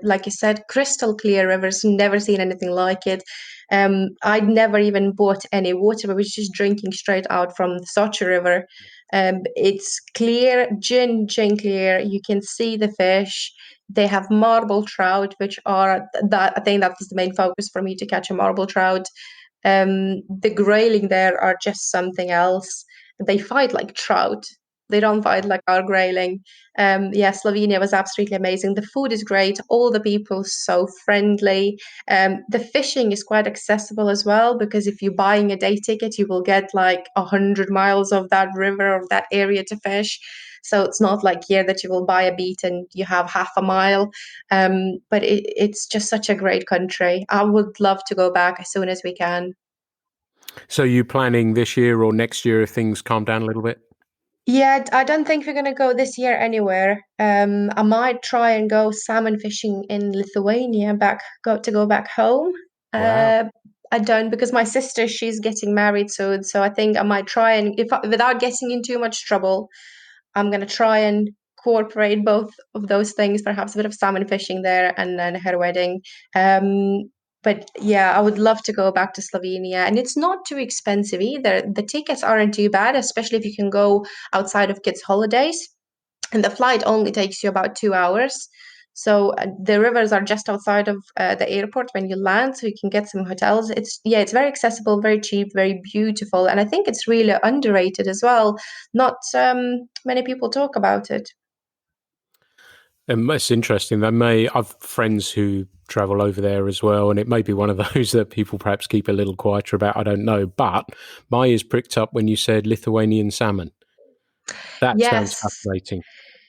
Speaker 3: Like you said, crystal clear rivers, never seen anything like it. I'd never even bought any water, but was just drinking straight out from the Sochi River. It's clear, gin clear. You can see the fish. They have marble trout, which are that I think that was the main focus for me, to catch a marble trout. The grayling there are just something else. They fight like trout. They don't fight like our grayling. Yeah, Slovenia was absolutely amazing. The food is great. All the people so friendly. The fishing is quite accessible as well, because if you're buying a day ticket, you will get like 100 miles of that river or that area to fish. So it's not like here that you will buy a beat and you have half a mile. But it's just such a great country. I would love to go back as soon as we can.
Speaker 2: So you planning this year or next year if things calm down a little bit?
Speaker 3: Yeah, I don't think we're gonna go this year anywhere. I might try and go salmon fishing in Lithuania, go back home.
Speaker 2: Wow.
Speaker 3: I don't, because my sister, she's getting married soon, so I think I might try and, without getting in too much trouble, I'm gonna try and incorporate both of those things, perhaps a bit of salmon fishing there and then her wedding. But yeah, I would love to go back to Slovenia, and it's not too expensive either. The tickets aren't too bad, especially if you can go outside of kids' holidays. And the flight only takes you about 2 hours. So the rivers are just outside of the airport when you land, so you can get some hotels. It's very accessible, very cheap, very beautiful, and I think it's really underrated as well. Not many people talk about it.
Speaker 2: And it's interesting. I've friends who travel over there as well, and it may be one of those that people perhaps keep a little quieter about. I don't know. But my ears pricked up when you said Lithuanian salmon. That sounds
Speaker 3: Yes.
Speaker 2: fascinating.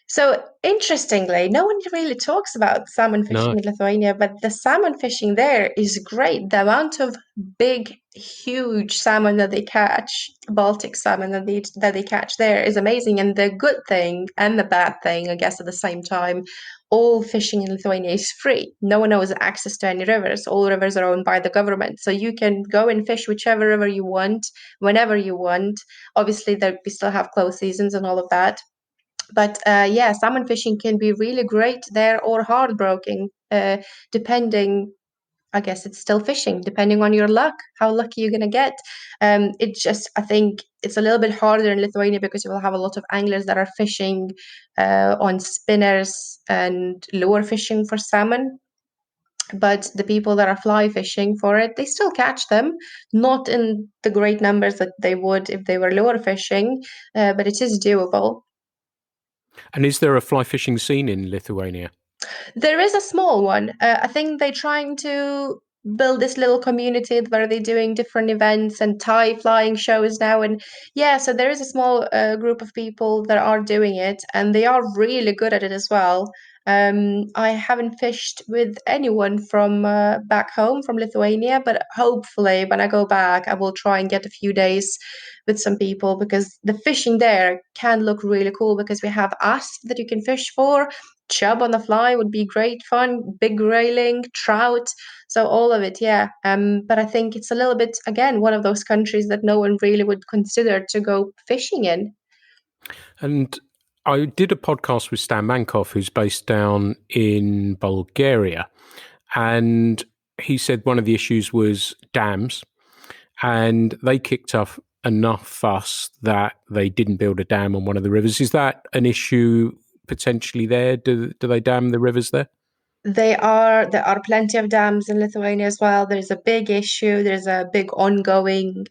Speaker 3: So interestingly, no one really talks about salmon
Speaker 2: No.
Speaker 3: fishing in Lithuania, but the salmon fishing there is great. The amount of big, huge salmon that they catch, Baltic salmon that they catch there is amazing. And the good thing and the bad thing, I guess, at the same time, all fishing in Lithuania is free. No one has access to any rivers. All rivers are owned by the government, so you can go and fish whichever river you want, whenever you want. Obviously, we still have close seasons and all of that. But yeah, salmon fishing can be really great there or heartbroken, depending. I guess it's still fishing, depending on your luck, how lucky you're gonna get. I think it's a little bit harder in Lithuania because you will have a lot of anglers that are fishing on spinners and lure fishing for salmon. But the people that are fly fishing for it, they still catch them, not in the great numbers that they would if they were lure fishing, but it is doable.
Speaker 2: And is there a fly fishing scene in Lithuania?
Speaker 3: There is a small one. I think they're trying to build this little community where they're doing different events and Thai flying shows now. And yeah, so there is a small group of people that are doing it, and they are really good at it as well. I haven't fished with anyone from back home from Lithuania, but hopefully when I go back, I will try and get a few days with some people because the fishing there can look really cool because we have us that you can fish for. Chub on the fly would be great fun, big railing, trout, so all of it, yeah. But I think it's a little bit, again, one of those countries that no one really would consider to go fishing in.
Speaker 2: And I did a podcast with Stan Mankoff, who's based down in Bulgaria. And he said one of the issues was dams. And they kicked up enough fuss that they didn't build a dam on one of the rivers. Is that an issue potentially there? Do they dam the rivers there?
Speaker 3: There are plenty of dams in Lithuania as well. There's a big issue. There's a big ongoing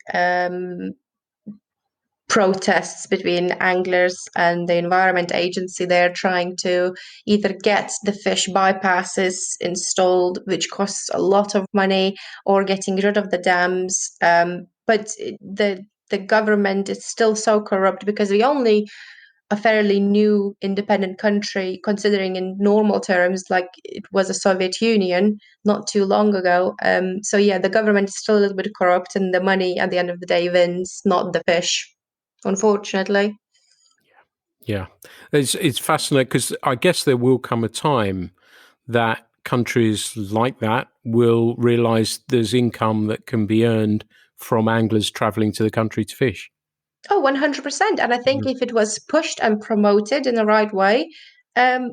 Speaker 3: protests between anglers and the environment agency. They're trying to either get the fish bypasses installed, which costs a lot of money, or getting rid of the dams. But the government is still so corrupt because we only a fairly new independent country, considering in normal terms, like it was a Soviet Union not too long ago. So yeah, the government is still a little bit corrupt, and the money at the end of the day wins, not the fish, unfortunately.
Speaker 2: Yeah, it's fascinating because I guess there will come a time that countries like that will realise there's income that can be earned from anglers travelling to the country to fish.
Speaker 3: Oh, 100%. And I think
Speaker 2: Mm.
Speaker 3: if it was pushed and promoted in the right way, um,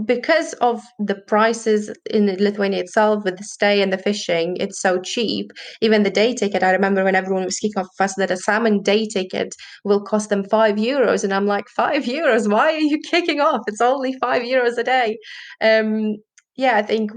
Speaker 3: because of the prices in Lithuania itself with the stay and the fishing, it's so cheap. Even the day ticket, I remember when everyone was kicking off fuss that a salmon day ticket will cost them €5. And I'm like, €5? Why are you kicking off? It's only €5 a day. Um, yeah, I think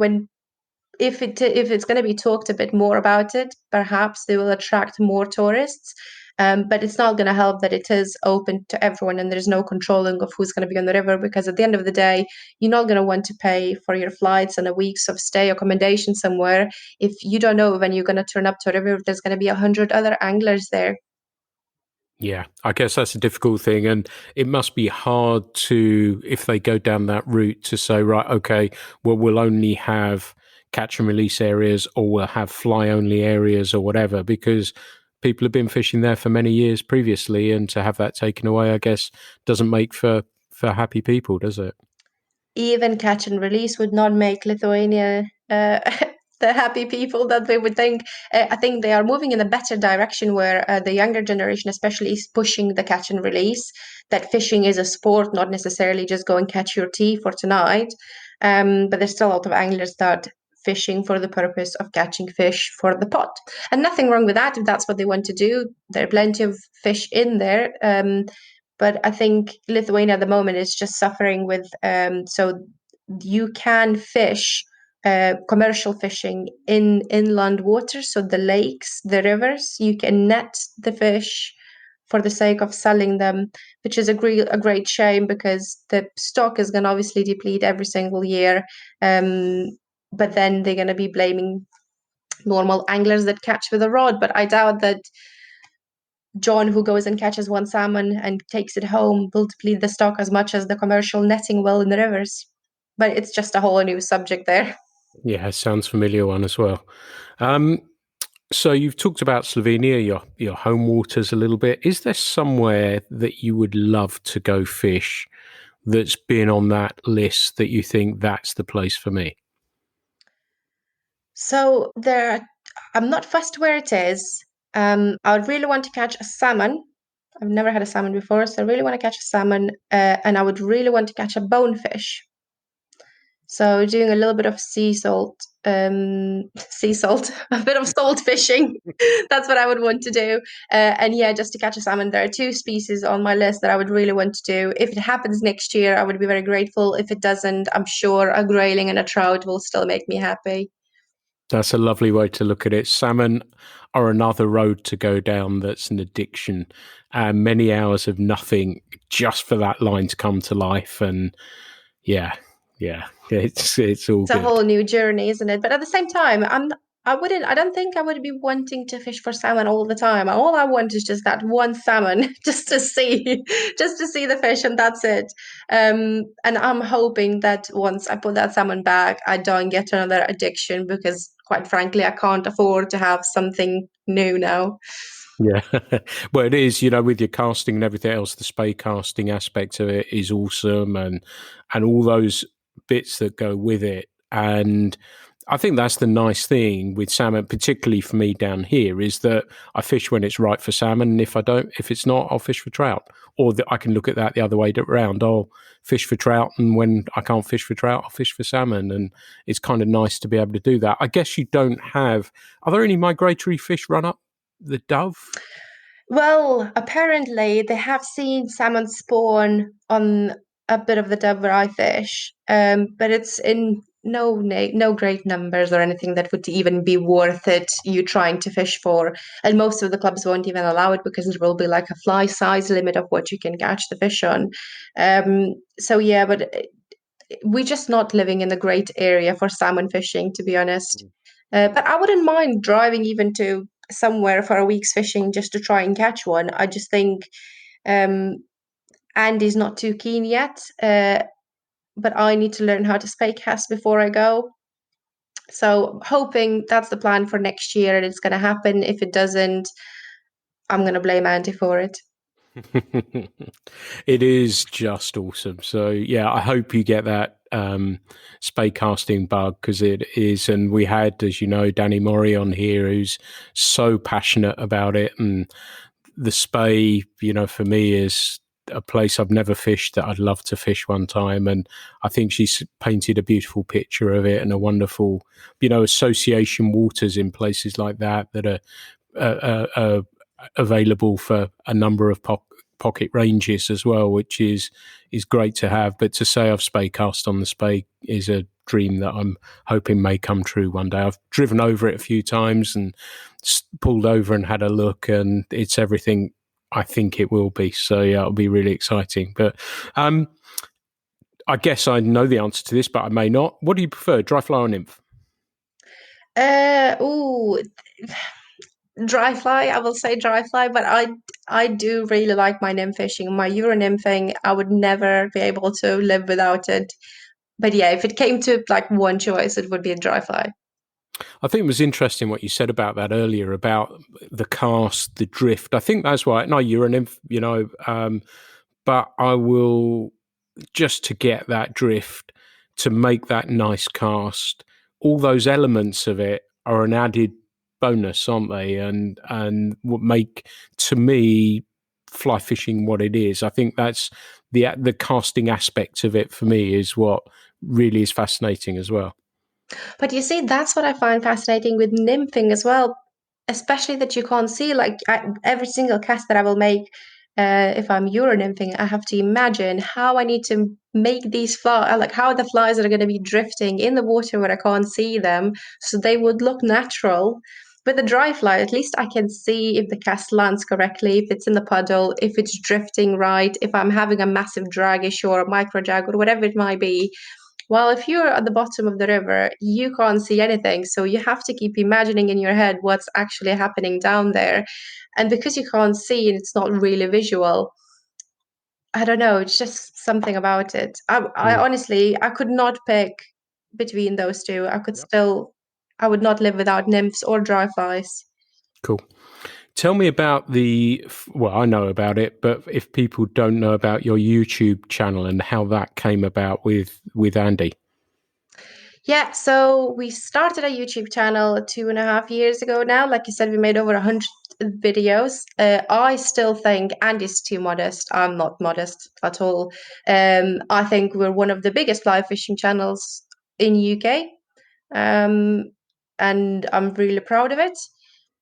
Speaker 3: if it's going to be talked a bit more about it, perhaps they will attract more tourists. But it's not going to help that it is open to everyone and there's no controlling of who's going to be on the river because at the end of the day, you're not going to want to pay for your flights and a week's of stay accommodation somewhere if you don't know when you're going to turn up to a river if there's going to be 100 other anglers there.
Speaker 2: Yeah, I guess that's a difficult thing. And it must be hard to, if they go down that route, to say, right, okay, well, we'll only have catch and release areas or we'll have fly only areas or whatever, because people have been fishing there for many years previously. And to have that taken away, I guess, doesn't make for happy people, does it?
Speaker 3: Even catch and release would not make Lithuania the happy people that they would think. I think they are moving in a better direction where the younger generation, especially, is pushing the catch and release. That fishing is a sport, not necessarily just go and catch your tea for tonight. But there's still a lot of anglers that fishing for the purpose of catching fish for the pot. And nothing wrong with that if that's what they want to do. There are plenty of fish in there. But I think Lithuania at the moment is just suffering with so you can fish commercial fishing in inland waters, so the lakes, the rivers. You can net the fish for the sake of selling them, which is a great shame because the stock is going to obviously deplete every single year. But then they're going to be blaming normal anglers that catch with a rod. But I doubt that John, who goes and catches one salmon and takes it home, will deplete the stock as much as the commercial netting will in the rivers. But it's just a whole new subject there.
Speaker 2: Yeah, sounds familiar one as well. So you've talked about Slovenia, your home waters a little bit. Is there somewhere that you would love to go fish that's been on that list that you think that's the place for me?
Speaker 3: So I'm not fussed where it is. I would really want to catch a salmon. I've never had a salmon before, so I really want to catch a salmon, and I would really want to catch a bonefish. So doing a little bit of sea salt, a bit of salt fishing. That's what I would want to do. And yeah, just to catch a salmon. There are two species on my list that I would really want to do. If it happens next year, I would be very grateful. If it doesn't, I'm sure a grayling and a trout will still make me happy.
Speaker 2: That's a lovely way to look at it. Salmon are another road to go down that's an addiction. Many hours of nothing just for that line to come to life. And yeah, it's all
Speaker 3: It's a
Speaker 2: good.
Speaker 3: whole new journey, isn't it? But at the same time, I don't think I would be wanting to fish for salmon all the time. All I want is just that one salmon, just to see the fish, and that's it. And I'm hoping that once I put that salmon back, I don't get another addiction because, quite frankly, I can't afford to have something new now.
Speaker 2: Yeah. Well, it is, with your casting and everything else, the spey casting aspect of it is awesome and all those bits that go with it. And I think that's the nice thing with salmon, particularly for me down here, is that I fish when it's right for salmon. And if it's not, I'll fish for trout. Or I can look at that the other way around. I'll fish for trout. And when I can't fish for trout, I'll fish for salmon. And it's kind of nice to be able to do that. I guess you don't have, are there any migratory fish run up the Dove?
Speaker 3: Well, apparently they have seen salmon spawn on a bit of the Dove where I fish, but it's in no great numbers or anything that would even be worth it you trying to fish for. And most of the clubs won't even allow it because there will be like a fly size limit of what you can catch the fish on. So yeah, but we're just not living in a great area for salmon fishing, to be honest. But I wouldn't mind driving even to somewhere for a week's fishing just to try and catch one. I just think um, Andy's not too keen yet, but I need to learn how to spey cast before I go. So hoping that's the plan for next year and it's going to happen. If it doesn't, I'm going to blame Andy for it.
Speaker 2: It is just awesome. So yeah, I hope you get that spey casting bug because it is. And we had, as you know, Danny Murray on here who's so passionate about it. And the spey, for me is a place I've never fished that I'd love to fish one time. And I think she's painted a beautiful picture of it and a wonderful, association waters in places like that are available for a number of pocket ranges as well, which is great to have. But to say I've spey cast on the spey is a dream that I'm hoping may come true one day. I've driven over it a few times and pulled over and had a look, and it's everything I think it will be. So yeah, it'll be really exciting. But I guess I know the answer to this, but I may not. What do you prefer, dry fly or nymph?
Speaker 3: Dry fly, I will say dry fly, but I do really like my nymph fishing. My Euro nymphing, I would never be able to live without it. But yeah, if it came to like one choice, it would be a dry fly.
Speaker 2: I think it was interesting what you said about that earlier about the cast, the drift. I think that's why. No, you're a nymph, but I will just to get that drift, to make that nice cast. All those elements of it are an added bonus, aren't they? And what make to me fly fishing what it is. I think that's the casting aspect of it for me is what really is fascinating as well.
Speaker 3: But you see, that's what I find fascinating with nymphing as well, especially that you can't see like every single cast that I will make. If I'm Euro nymphing, I have to imagine how I need to make these flies, like how the flies are going to be drifting in the water where I can't see them, so they would look natural. with a dry fly, at least I can see if the cast lands correctly, if it's in the puddle, if it's drifting right, if I'm having a massive drag issue or a micro drag or whatever it might be. Well, if you're at the bottom of the river, you can't see anything. So you have to keep imagining in your head what's actually happening down there. And because you can't see and it's not really visual, I don't know, it's just something about it. I honestly, I could not pick between those two. I would not live without nymphs or dry flies.
Speaker 2: Cool. Tell me about well, I know about it, but if people don't know about your YouTube channel and how that came about with Andy.
Speaker 3: Yeah, so we started a YouTube channel 2.5 years ago now. Like you said, we made over 100 videos. I still think Andy's too modest. I'm not modest at all. I think we're one of the biggest fly fishing channels in UK. And I'm really proud of it.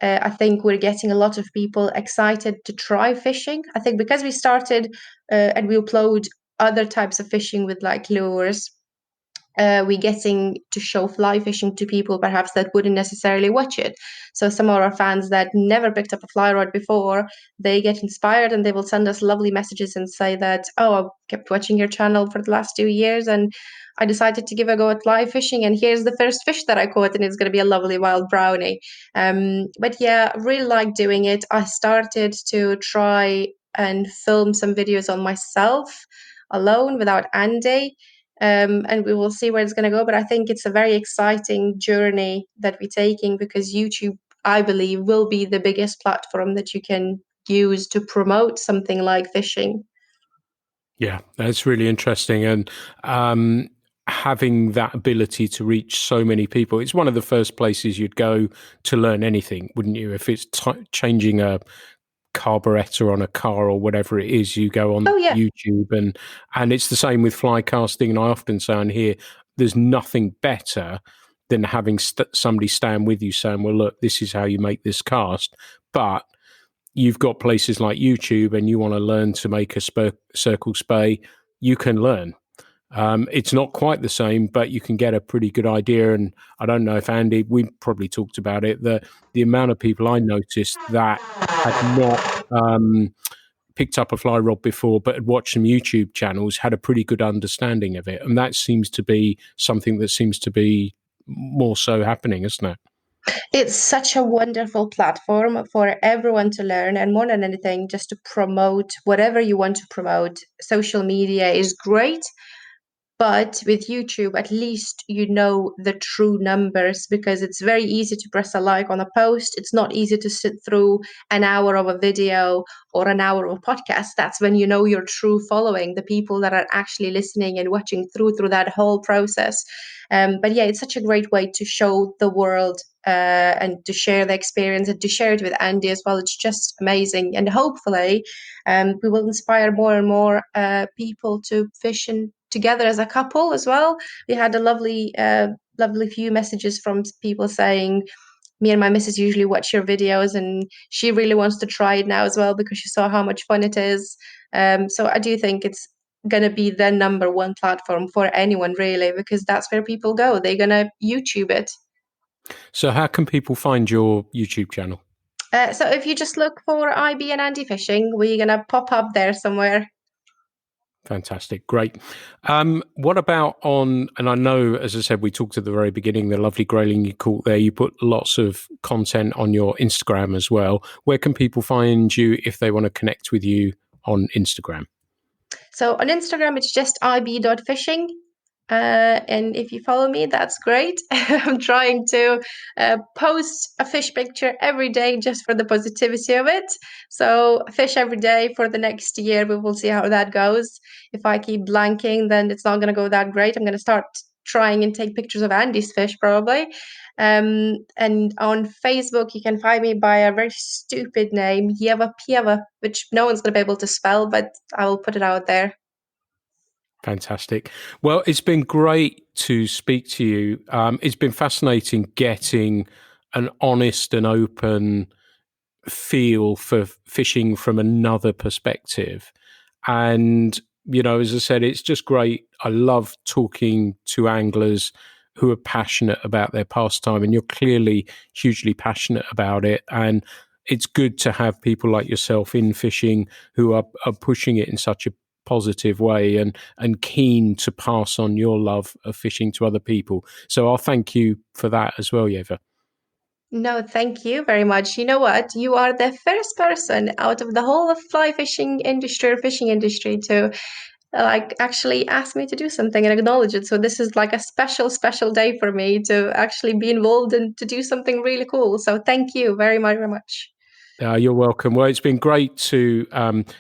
Speaker 3: I think we're getting a lot of people excited to try fishing. I think because we started and we upload other types of fishing with like lures, we're getting to show fly fishing to people perhaps that wouldn't necessarily watch it. So some of our fans that never picked up a fly rod before, they get inspired and they will send us lovely messages and say that, oh, I kept watching your channel for the last 2 years and I decided to give a go at fly fishing, and here's the first fish that I caught, and it's going to be a lovely wild brownie. But yeah, I really like doing it. I started to try and film some videos on myself alone without Andy. And we will see where it's going to go. But I think it's a very exciting journey that we're taking, because YouTube, I believe, will be the biggest platform that you can use to promote something like fishing.
Speaker 2: Yeah, that's really interesting. And having that ability to reach so many people, it's one of the first places you'd go to learn anything, wouldn't you? If it's changing a carburetor on a car or whatever it is, you go on YouTube, and it's the same with fly casting. And I often say on here, there's nothing better than having somebody stand with you saying, well, look, this is how you make this cast. But you've got places like YouTube and you want to learn to make a circle spay, you can learn. It's not quite the same, but you can get a pretty good idea. And I don't know if Andy, we probably talked about it, the amount of people I noticed that had not picked up a fly rod before, but had watched some YouTube channels, had a pretty good understanding of it. And that seems to be something that seems to be more so happening, isn't it?
Speaker 3: It's such a wonderful platform for everyone to learn, and more than anything, just to promote whatever you want to promote. Social media is great, but with YouTube, at least you know the true numbers, because it's very easy to press a like on a post. It's not easy to sit through an hour of a video or an hour of a podcast. That's when you know your true following, the people that are actually listening and watching through that whole process. But yeah, it's such a great way to show the world and to share the experience and to share it with Andy as well. It's just amazing. And hopefully we will inspire more and more people to fish together as a couple as well. We had a lovely few messages from people saying, me and my missus usually watch your videos and she really wants to try it now as well because she saw how much fun it is. So I do think it's going to be the number one platform for anyone, really, because that's where people go. They're going to YouTube it.
Speaker 2: So how can people find your YouTube channel?
Speaker 3: So if you just look for IB and Andy Fishing, we're going to pop up there somewhere.
Speaker 2: Fantastic. Great. What about and I know, as I said, we talked at the very beginning, the lovely grayling you caught there, you put lots of content on your Instagram as well. Where can people find you if they want to connect with you on Instagram?
Speaker 3: So on Instagram, it's just ib.fishing. And if you follow me, that's great. I'm trying to post a fish picture every day just for the positivity of it. So fish every day for the next year. We will see how that goes. If I keep blanking, then it's not going to go that great. I'm going to start trying and take pictures of Andy's fish probably. And on Facebook, you can find me by a very stupid name, Ieva, which no one's going to be able to spell, but I will put it out there.
Speaker 2: Fantastic. Well, it's been great to speak to you. It's been fascinating getting an honest and open feel for fishing from another perspective. And, you know, as I said, it's just great. I love talking to anglers who are passionate about their pastime, and you're clearly hugely passionate about it. And it's good to have people like yourself in fishing who are pushing it in such a positive way and keen to pass on your love of fishing to other people. So I'll thank you for that as well, Ieva.
Speaker 3: No, thank you very much. You know what? You are the first person out of the whole of fly fishing industry or fishing industry to like actually ask me to do something and acknowledge it. So this is like a special day for me to actually be involved and to do something really cool. So thank you very, very much.
Speaker 2: You're welcome. Well, it's been great to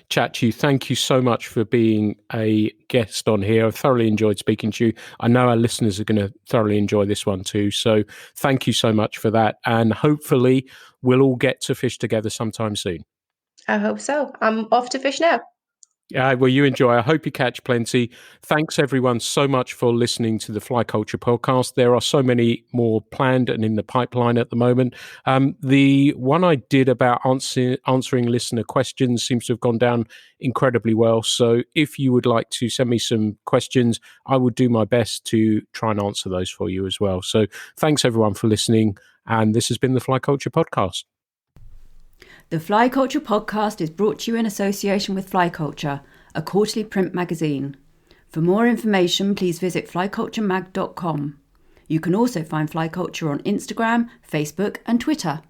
Speaker 2: chat to you. Thank you so much for being a guest on here. I've thoroughly enjoyed speaking to you. I know our listeners are going to thoroughly enjoy this one too. So thank you so much for that. And hopefully we'll all get to fish together sometime soon.
Speaker 3: I hope so. I'm off to fish now.
Speaker 2: Well, you enjoy. I hope you catch plenty. Thanks, everyone, so much for listening to the Fly Culture podcast. There are so many more planned and in the pipeline at the moment. The one I did about answering listener questions seems to have gone down incredibly well. So if you would like to send me some questions, I would do my best to try and answer those for you as well. So thanks, everyone, for listening. And this has been the Fly Culture podcast.
Speaker 1: The Fly Culture podcast is brought to you in association with Fly Culture, a quarterly print magazine. For more information, please visit flyculturemag.com. You can also find Fly Culture on Instagram, Facebook, and Twitter.